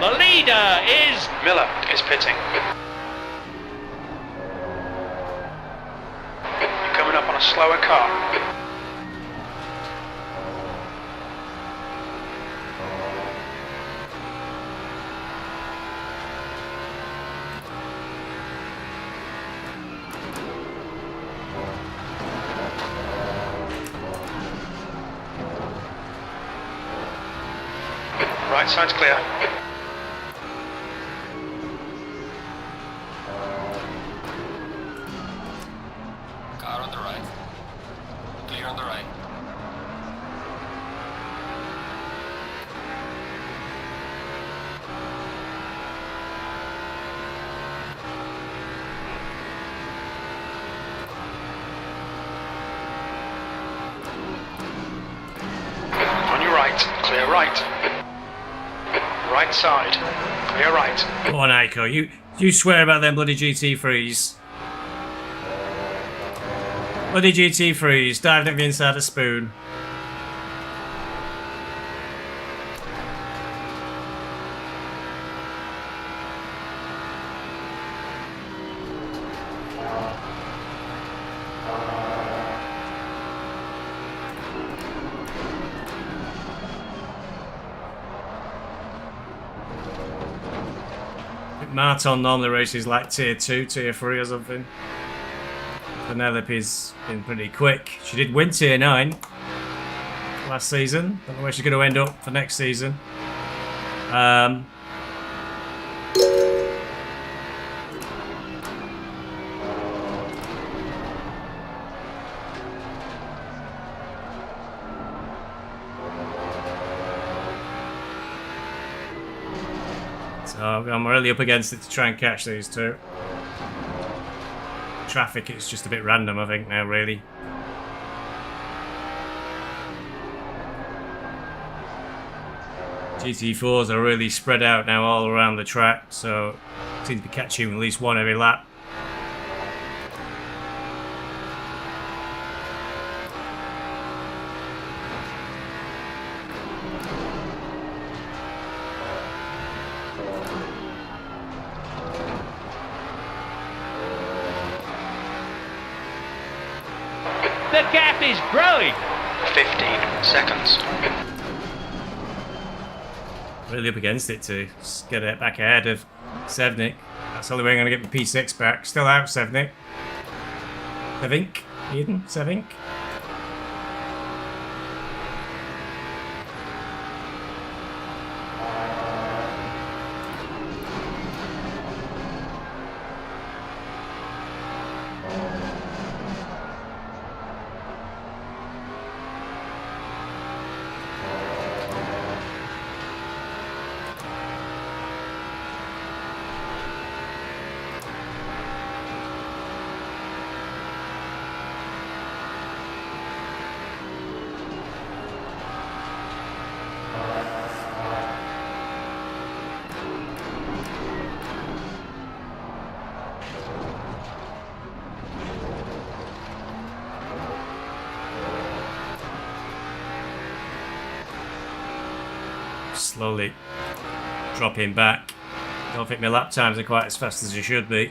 The leader is... Miller is pitting. You're coming up on a slower car. Right side's clear. Car on the right. Clear on the right. On your right, clear right. Right side, clear right. Go on, Aiko. You swear about them bloody GT3s. Bloody GT3s, diving at the inside a spoon. Martin normally races like tier 2, tier 3 or something. Penelope's been pretty quick. She did win tier 9 last season. Don't know where she's going to end up for next season. So I'm really up against it to try and catch these two. Traffic is just a bit random, I think, now, really. GT4s are really spread out now all around the track, so seem to be catching at least one every lap. The gap is growing. 15 seconds. Really up against it to just get it back ahead of Sevnik. That's the only way I'm going to get my P6 back. Still out, Sevnik. Sevink? Eden? Sevink? Slowly dropping back. Don't think my lap times are quite as fast as they should be.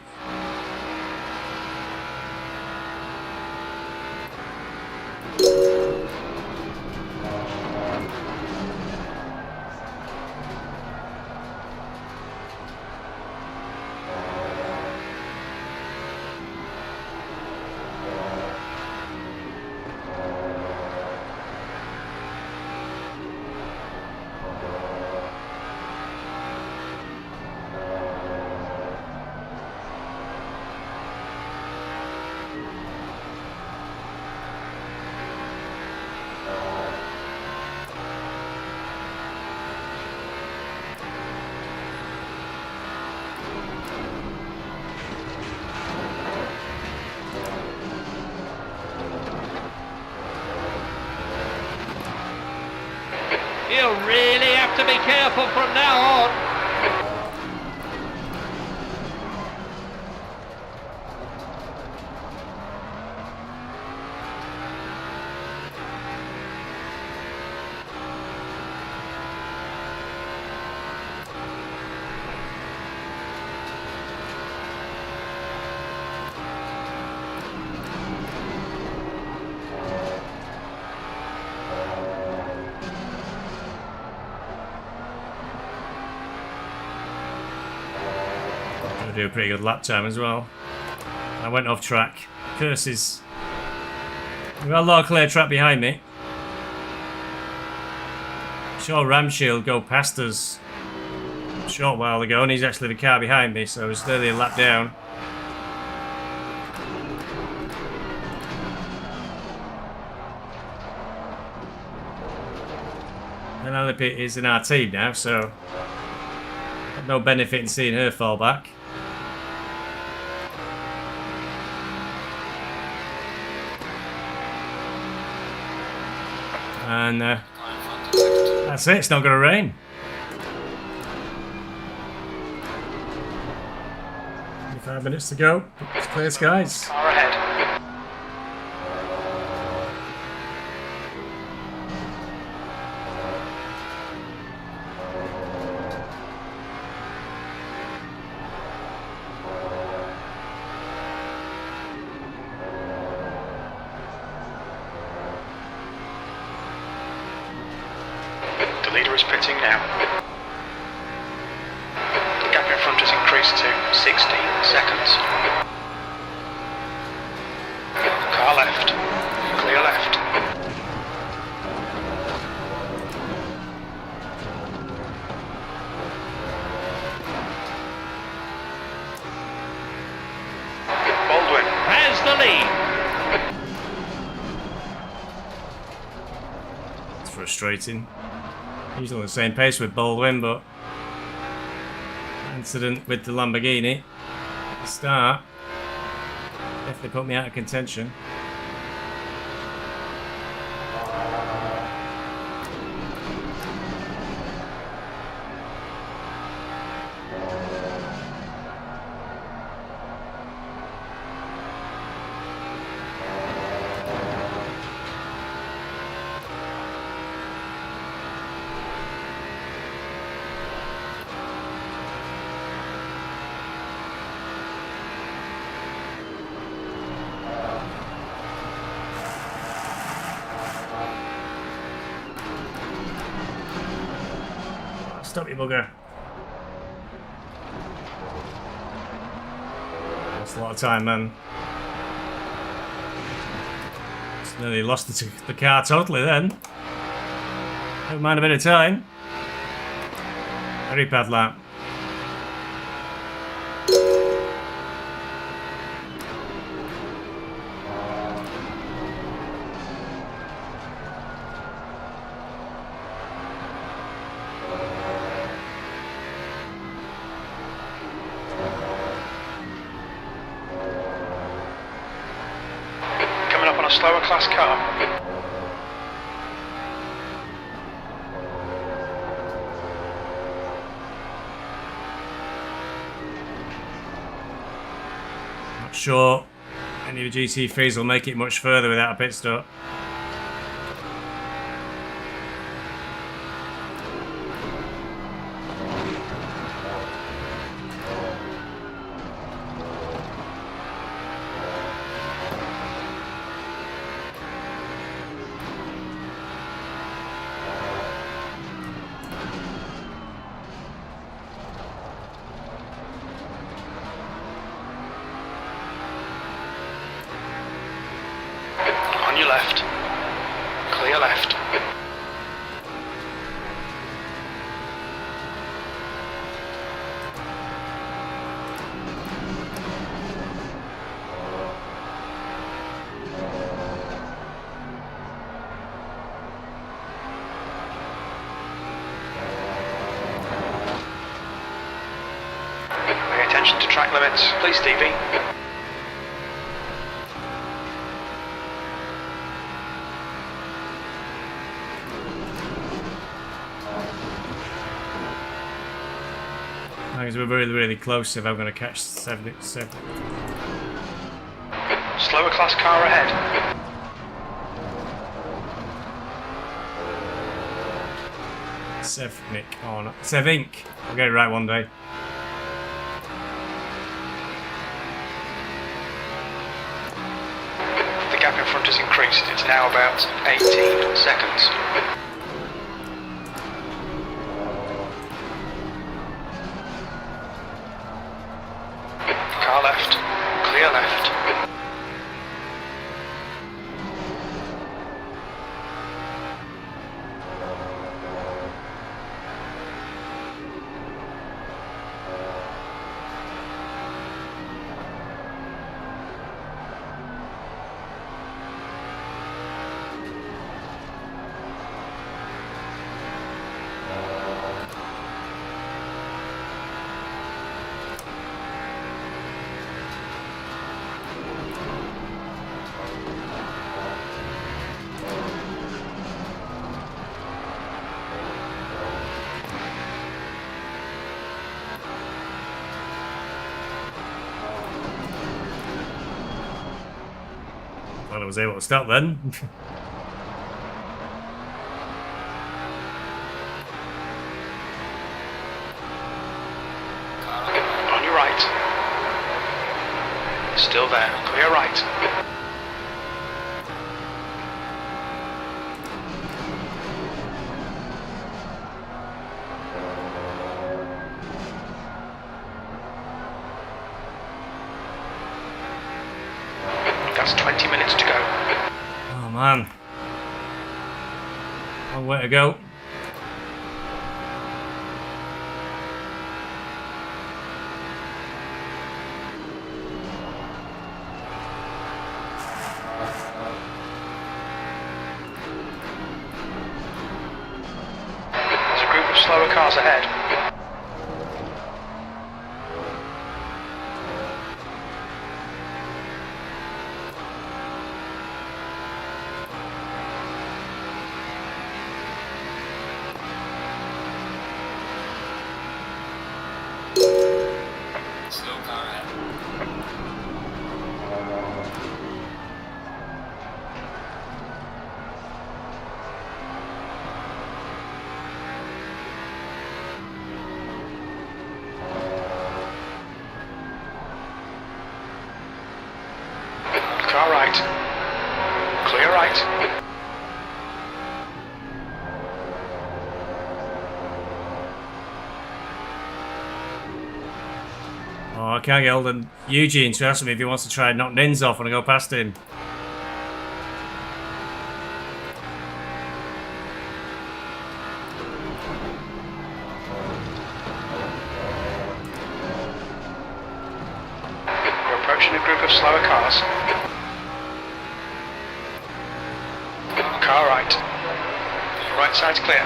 He'll really have to be careful from now on. Do a pretty good lap time as well. I went off track. Curses. We've got a lot of clear track behind me. I saw Ramshield go past us a short while ago, and he's actually the car behind me, so I was nearly a lap down. Penelope is in our team now, so no benefit in seeing her fall back. And that's it, it's not going to rain. 25 minutes to go. It's clear skies. Car ahead. The leader is pitting now. The gap in front has increased to 16 seconds. Car left. Clear left. Baldwin Has the lead. It's frustrating. He's on the same pace with Baldwin, but incident with the Lamborghini at the start definitely put me out of contention. Stop you bugger. That's a lot of time, man. Just nearly lost the car totally then. Never mind a bit of time. Very bad lap. coming up on a slower class car. Not sure any of the GT3s will make it much further without a pit stop. On your left. Clear left. Pay attention to track limits, please, Stevie. Means we're really, really close if I'm going to catch 77. Slower class car ahead. Sevnik. Oh, no. Sevink. I'll get it right one day. The gap in front has increased. It's now about 18 seconds. Car left. Clear left. Well, I was able to stop then. On your right. Still there. Clear right. That's 20 minutes to go. Oh man. Long way to go. There's a group of slower cars ahead. Slow car ahead. Car right. Clear right. Oh, I can't get hold of Eugene to ask me if he wants to try and knock Nins off when I go past him. You're approaching a group of slower cars. Car right. Right side's clear.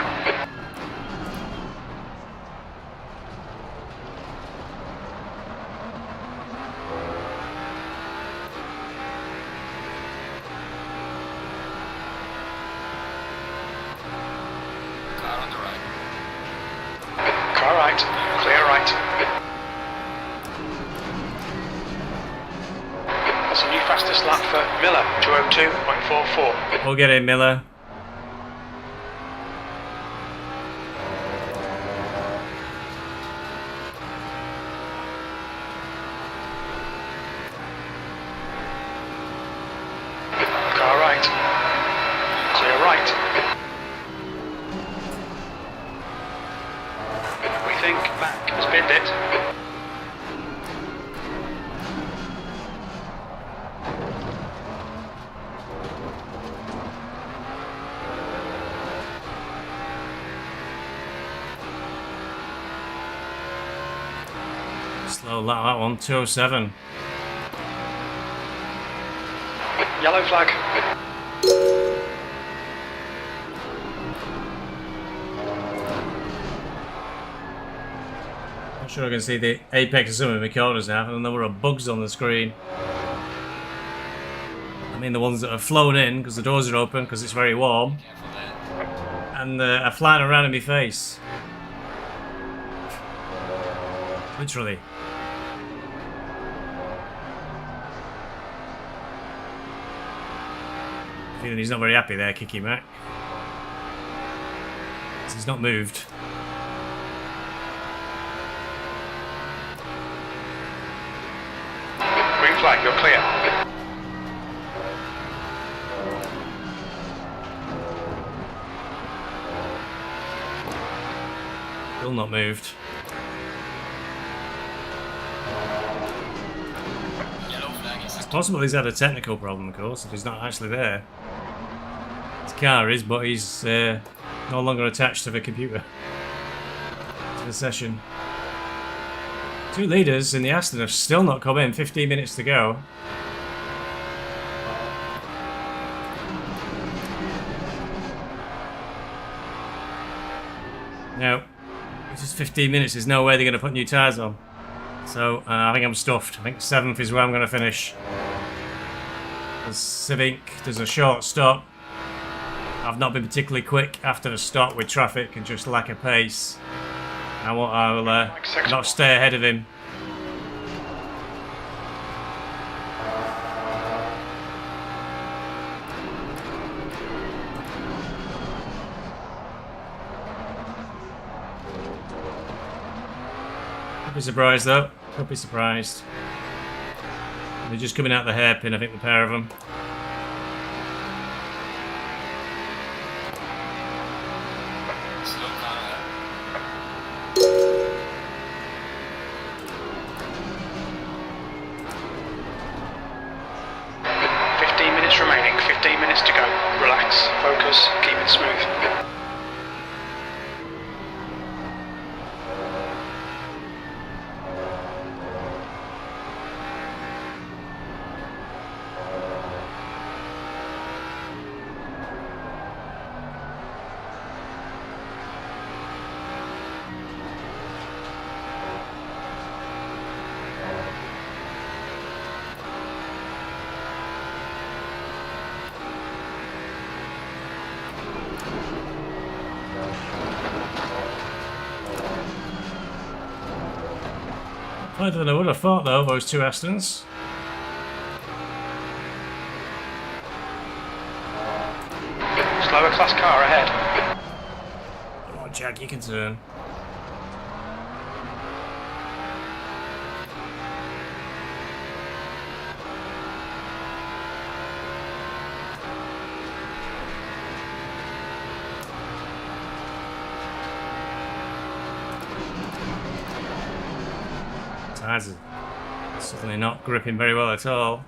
Car on the right. Car right. Clear right. That's a new fastest lap for Miller, 2:02.44. We'll get in, Miller. Car right. Clear right. We think Mac has binned it. Slow lap that one, 207. Yellow flag. Not sure I can see the apex of some of my corners now, and there were bugs on the screen. I mean the ones that have flown in because the doors are open because it's very warm, Careful there. and are flying around in my face. Literally. Feeling he's not very happy there, Kiki Mac. He's not moved. Green flag, you're clear. Still not moved. Yellow flag is It's possible he's had a technical problem, of course, if he's not actually there. His car is, but he's no longer attached to the computer. To the session. 2 leaders in the Aston have still not come in. 15 minutes to go. Now, it's just 15 minutes. There's no way they're going to put new tyres on. So, I think I'm stuffed. I think 7th is where I'm going to finish. As Civic does a short stop. I've not been particularly quick after the stop with traffic and just lack of pace. I'll not stay ahead of him. Could be surprised though. Could be surprised. They're just coming out the hairpin, I think, the pair of them. slow car. 15 minutes remaining, 15 minutes to go. Relax, focus, keep it smooth. Further than I would have thought though, those 2 Astons. Slower class car ahead. Come on, Jack, you can turn. Tyres are certainly not gripping very well at all.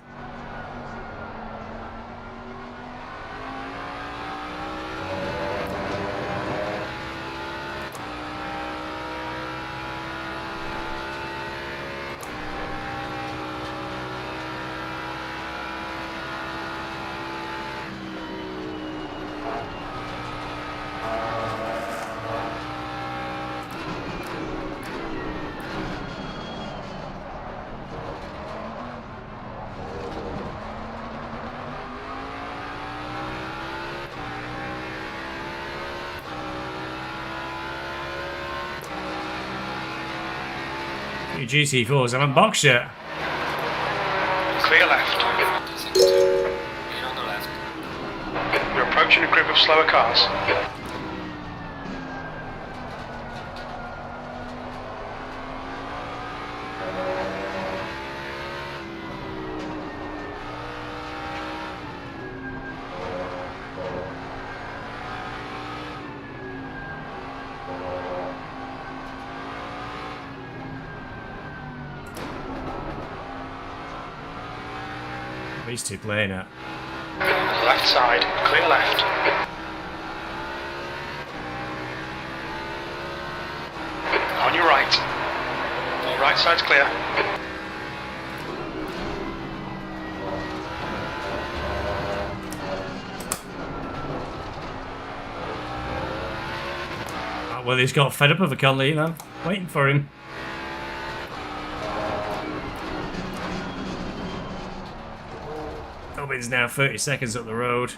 Your GT4s haven't boxed yet. Clear left. 62. Clear on the left. You're approaching a group of slower cars. These 2 playing it. Left side, clear left. On your right. Right side's clear. Oh, well, he's got fed up of a Conley, man. Waiting for him. Tobin's now 30 seconds up the road.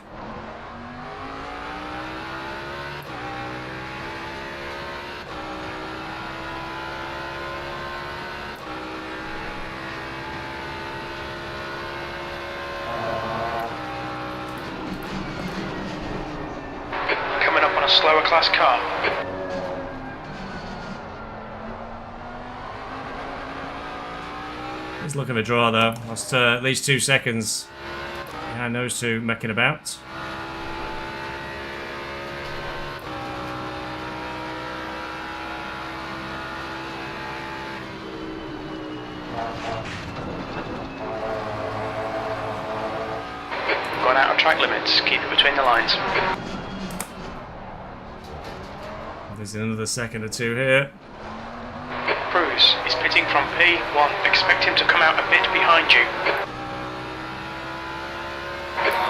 slower class car. He's looking for a draw though. Lost at least 2 seconds behind those two mecking about. Gone out of track limits, keep it between the lines. There's another second or two here. Bruce is pitting from P1. Expect him to come out a bit behind you.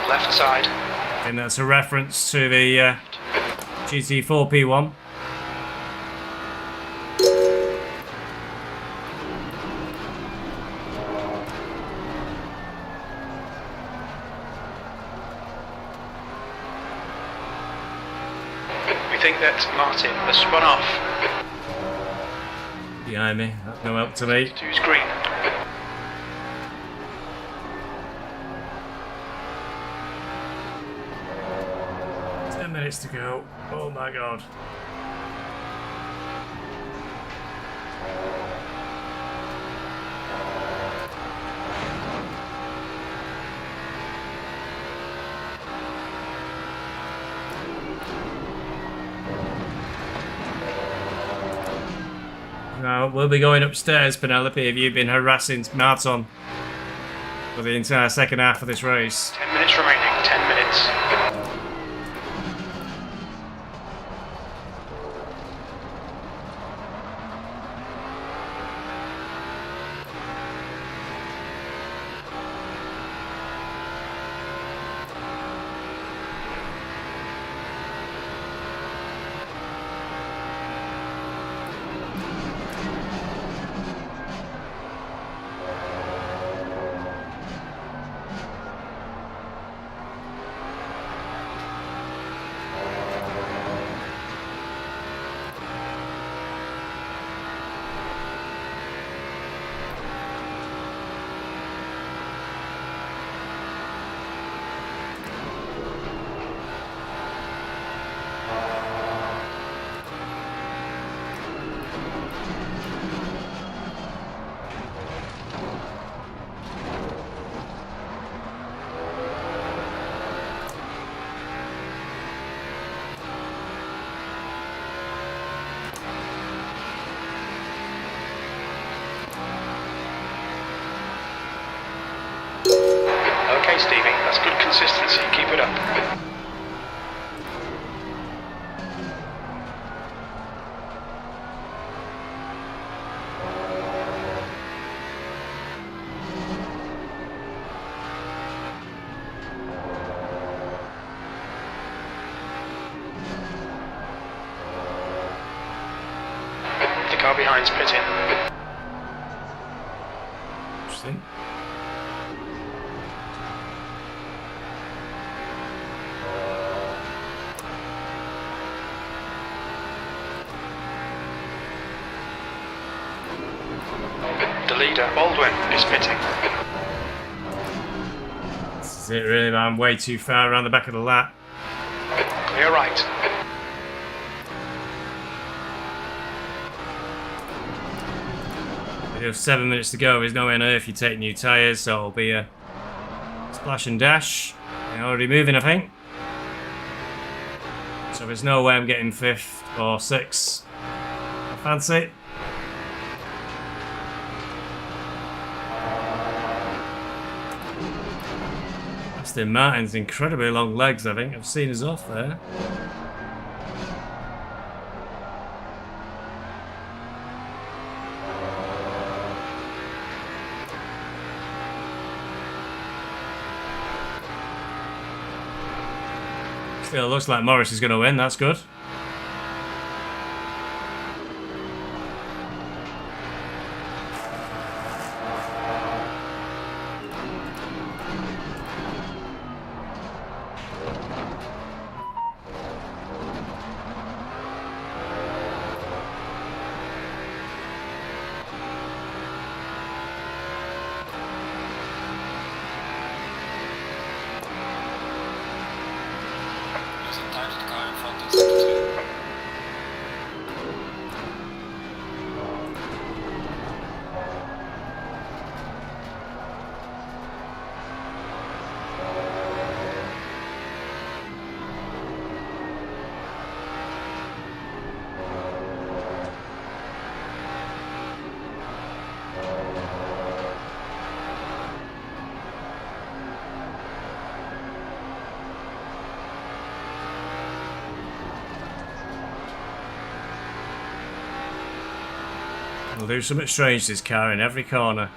Left side. And that's a reference to the GT4 P1. We think that Martin has spun off. Behind me, that's no help to me. Two's green. Minutes to go. Oh my god. Now we'll be going upstairs, Penelope. Have you been harassing Martin for the entire second half of this race? 10 minutes remaining. 10 minutes. Okay, Stevie, that's good consistency. Keep it up. The car behind's pitting. Interesting. The leader, Baldwin, is pitting. This is it really, man. I'm way too far around the back of the lap. Clear right. We have 7 minutes to go. There's no way on earth you take new tyres, so it'll be a splash and dash. They're already moving, I think. So there's no way I'm getting 5th or 6th. I fancy it. Aston Martin's incredibly long legs, I think. I've seen us off there. Still looks like Morris is going to win, that's good. Sometimes the car in front is It'll do something strange, this car, in every corner.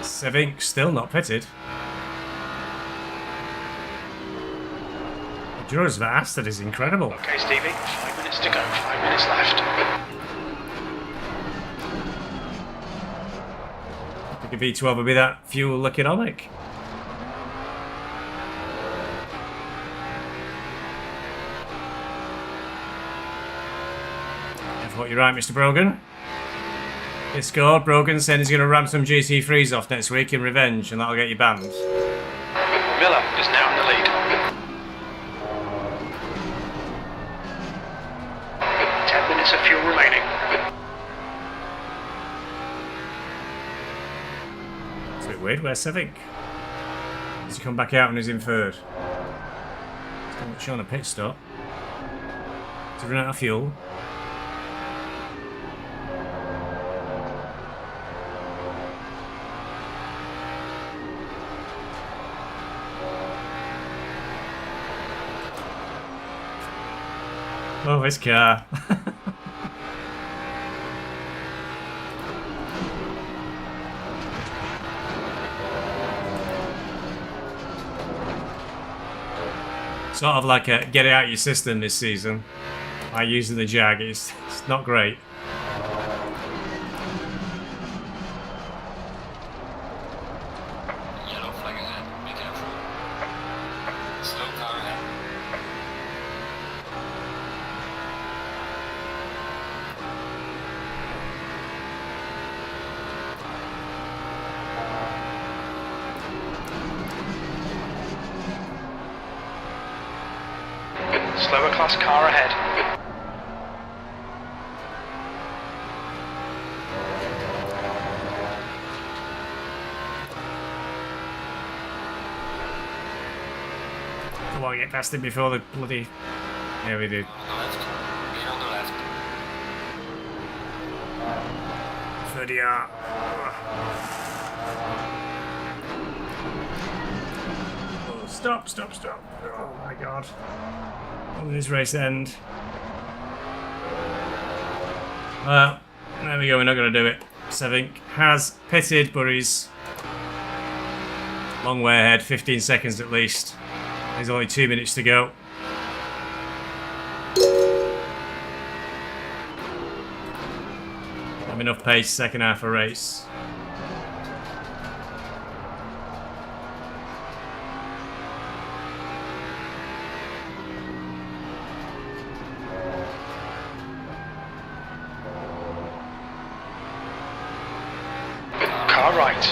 XIV still not pitted. The endurance of Assetto is incredible. Okay, Stevie, 5 minutes to go, 5 minutes left. I think a V12 would be that fuel economic. If what you're right, Mr. Brogan. He scored. Brogan saying he's going to ram some GT3s off next week in revenge, and that'll get you banned. Miller is now in the lead. 10 minutes of fuel remaining. It's a bit weird. Where's XIV? He's come back out and he's in third. Still not showing a pit stop. He's run out of fuel. Oh, his car. Sort of like a get it out of your system this season. By using the Jag, it's not great. Yellow flag ahead. Be careful. Slow car ahead. Slower class car ahead. Come on, get past him before the bloody... Yeah, we do. On the left. Be on the left. 30R. Oh, stop, stop, stop. Oh my god. On this race end. Well, there we go, we're not going to do it. XIV has pitted, but he's long way ahead, 15 seconds at least. There's only 2 minutes to go. Have enough pace, second half of race. Car right.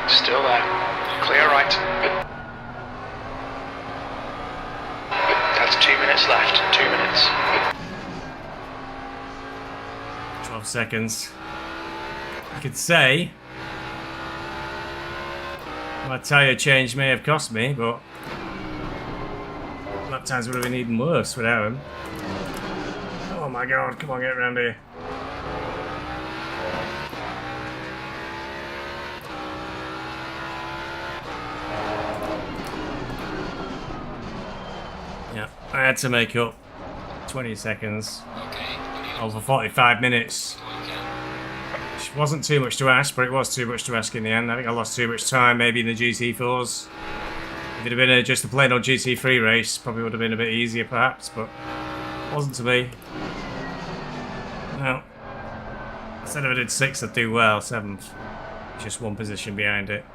Still there. Clear right. That's 2 minutes left. 2 minutes. 12 seconds. You could say my tyre change may have cost me, but lap times would have been even worse without him. Oh my god, come on, get around here. Yeah, I had to make up 20 seconds Okay. over 45 minutes. You can. Which wasn't too much to ask, but it was too much to ask in the end. I think I lost too much time maybe in the GT4s. If it had been just a plain old GT3 race, probably would have been a bit easier perhaps, but it wasn't to be. No. I said if I did 6th, I'd do well, 7th. Just one position behind it.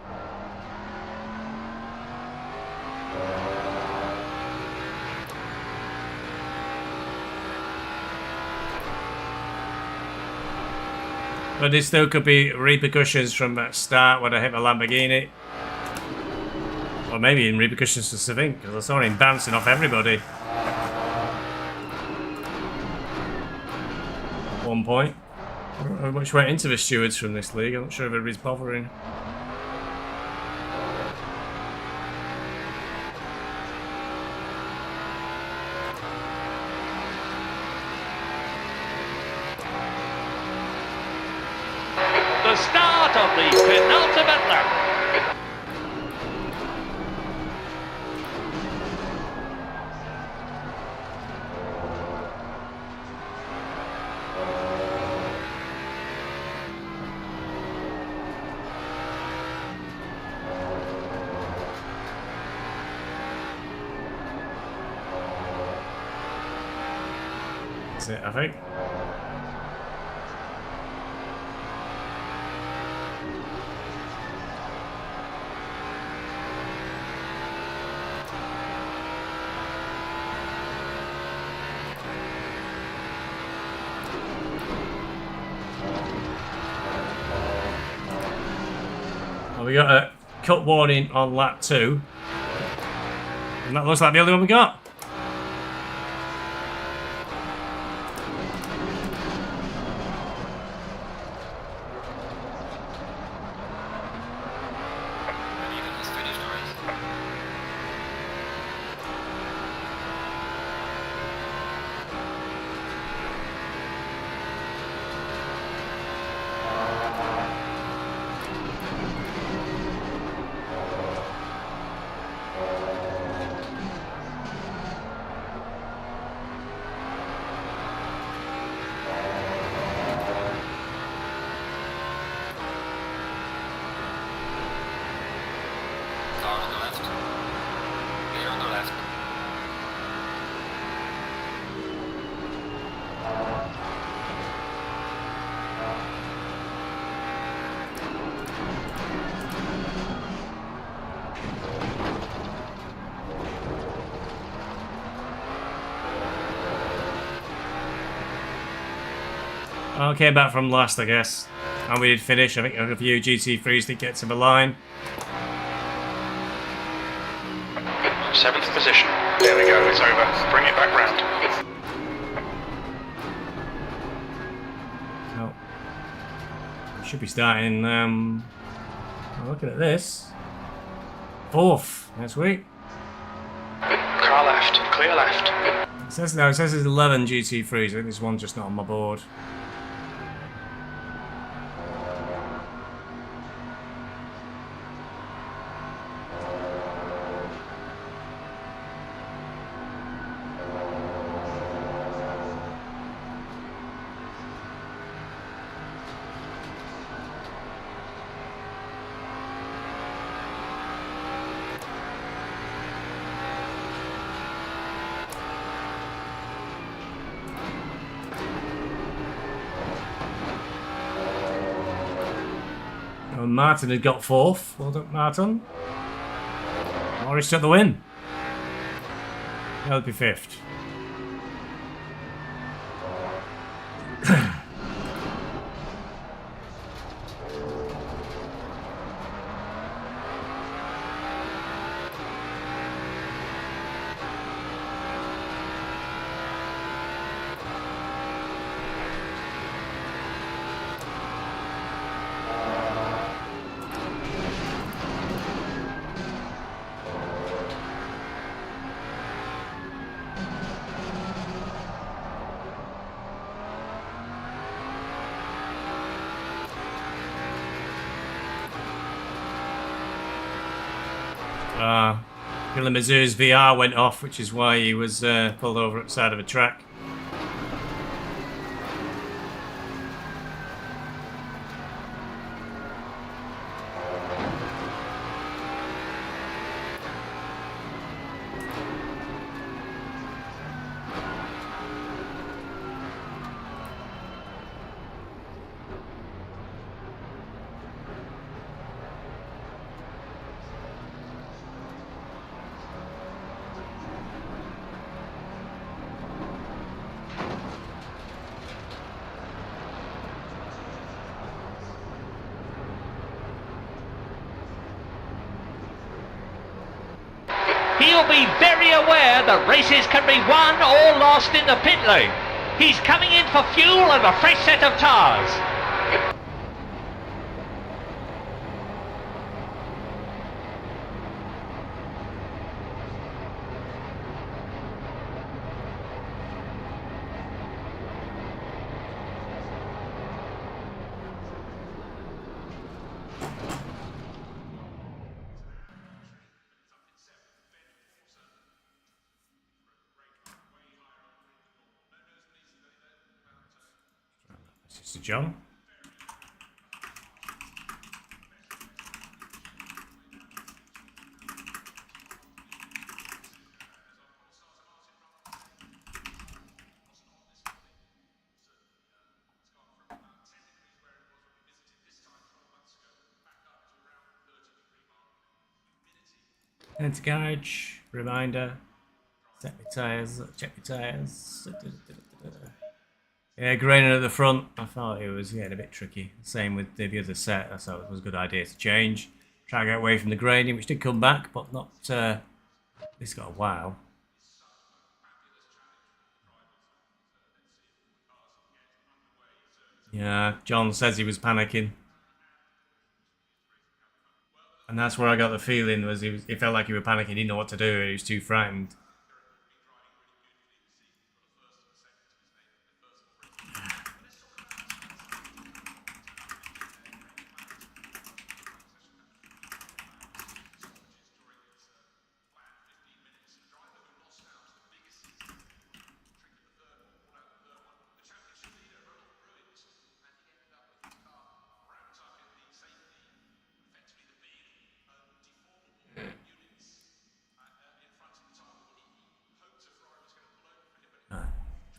But there still could be repercussions from that start when I hit my Lamborghini. Or maybe even repercussions for Savink, because I saw him bouncing off everybody. At one point. I don't know how much went into the stewards from this league. I'm not sure if everybody's bothering. The start of the penultimate lap. That's it, I think. Well, we got a cut warning on lap 2. And that looks like the only one we got. Even has finished the race. Car on the left. Clear on the left. Well, came back from last, I guess. And we did finish. I think a few GT3s did get to the line. 7th position. There we go, it's over. Bring it back round. So, we should be starting, looking at this. 4th next week. Car left, clear left. It says there's 11 GT3s. I think there's one just not on my board. Oh, Martin had got 4th. Well done, Martin. Morris took the win. He'll be 5th. Mizzou's VR went off, which is why he was pulled over at the side of a track. He'll be very aware that races can be won or lost in the pit lane. He's coming in for fuel and a fresh set of tyres. Mr. John. Enter garage, reminder, set my tyres, check my tyres. Yeah, graining at the front, I thought it was getting a bit tricky. Same with the other set, I thought it was a good idea to change. Try to get away from the graining, which did come back, but not, this got a wow. Yeah, John says he was panicking. And that's where I got the feeling was he felt like he was panicking, he didn't know what to do, he was too frightened.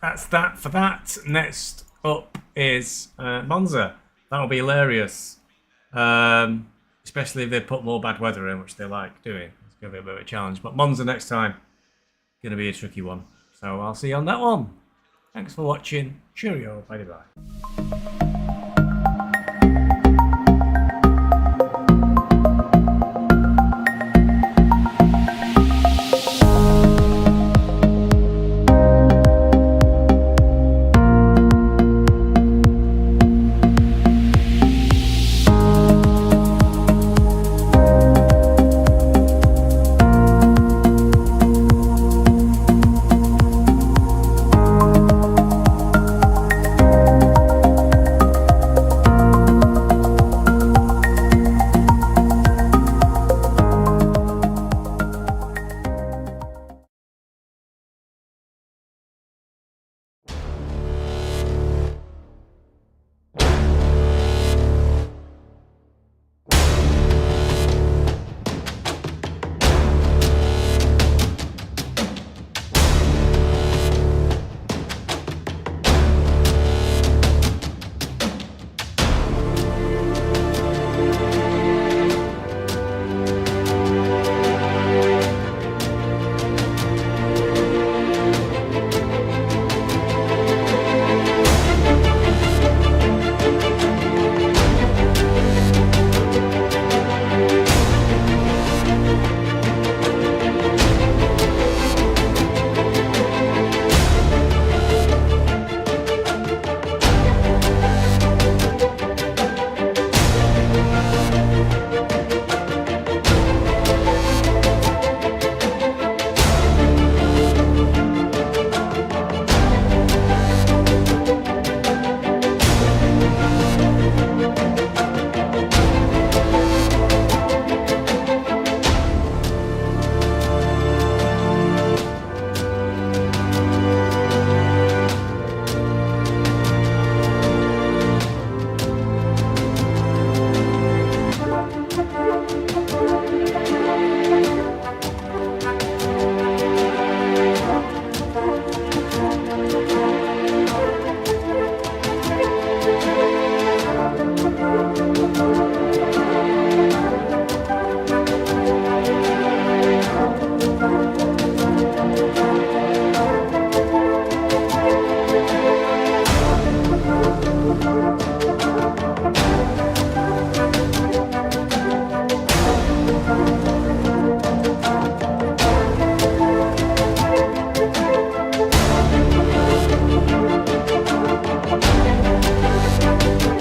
That's that for that. Next up is Monza. That'll be hilarious. Especially if they put more bad weather in, which they like doing. It's going to be a bit of a challenge. But Monza next time, going to be a tricky one. So I'll see you on that one. Thanks for watching. Cheerio. Bye-bye.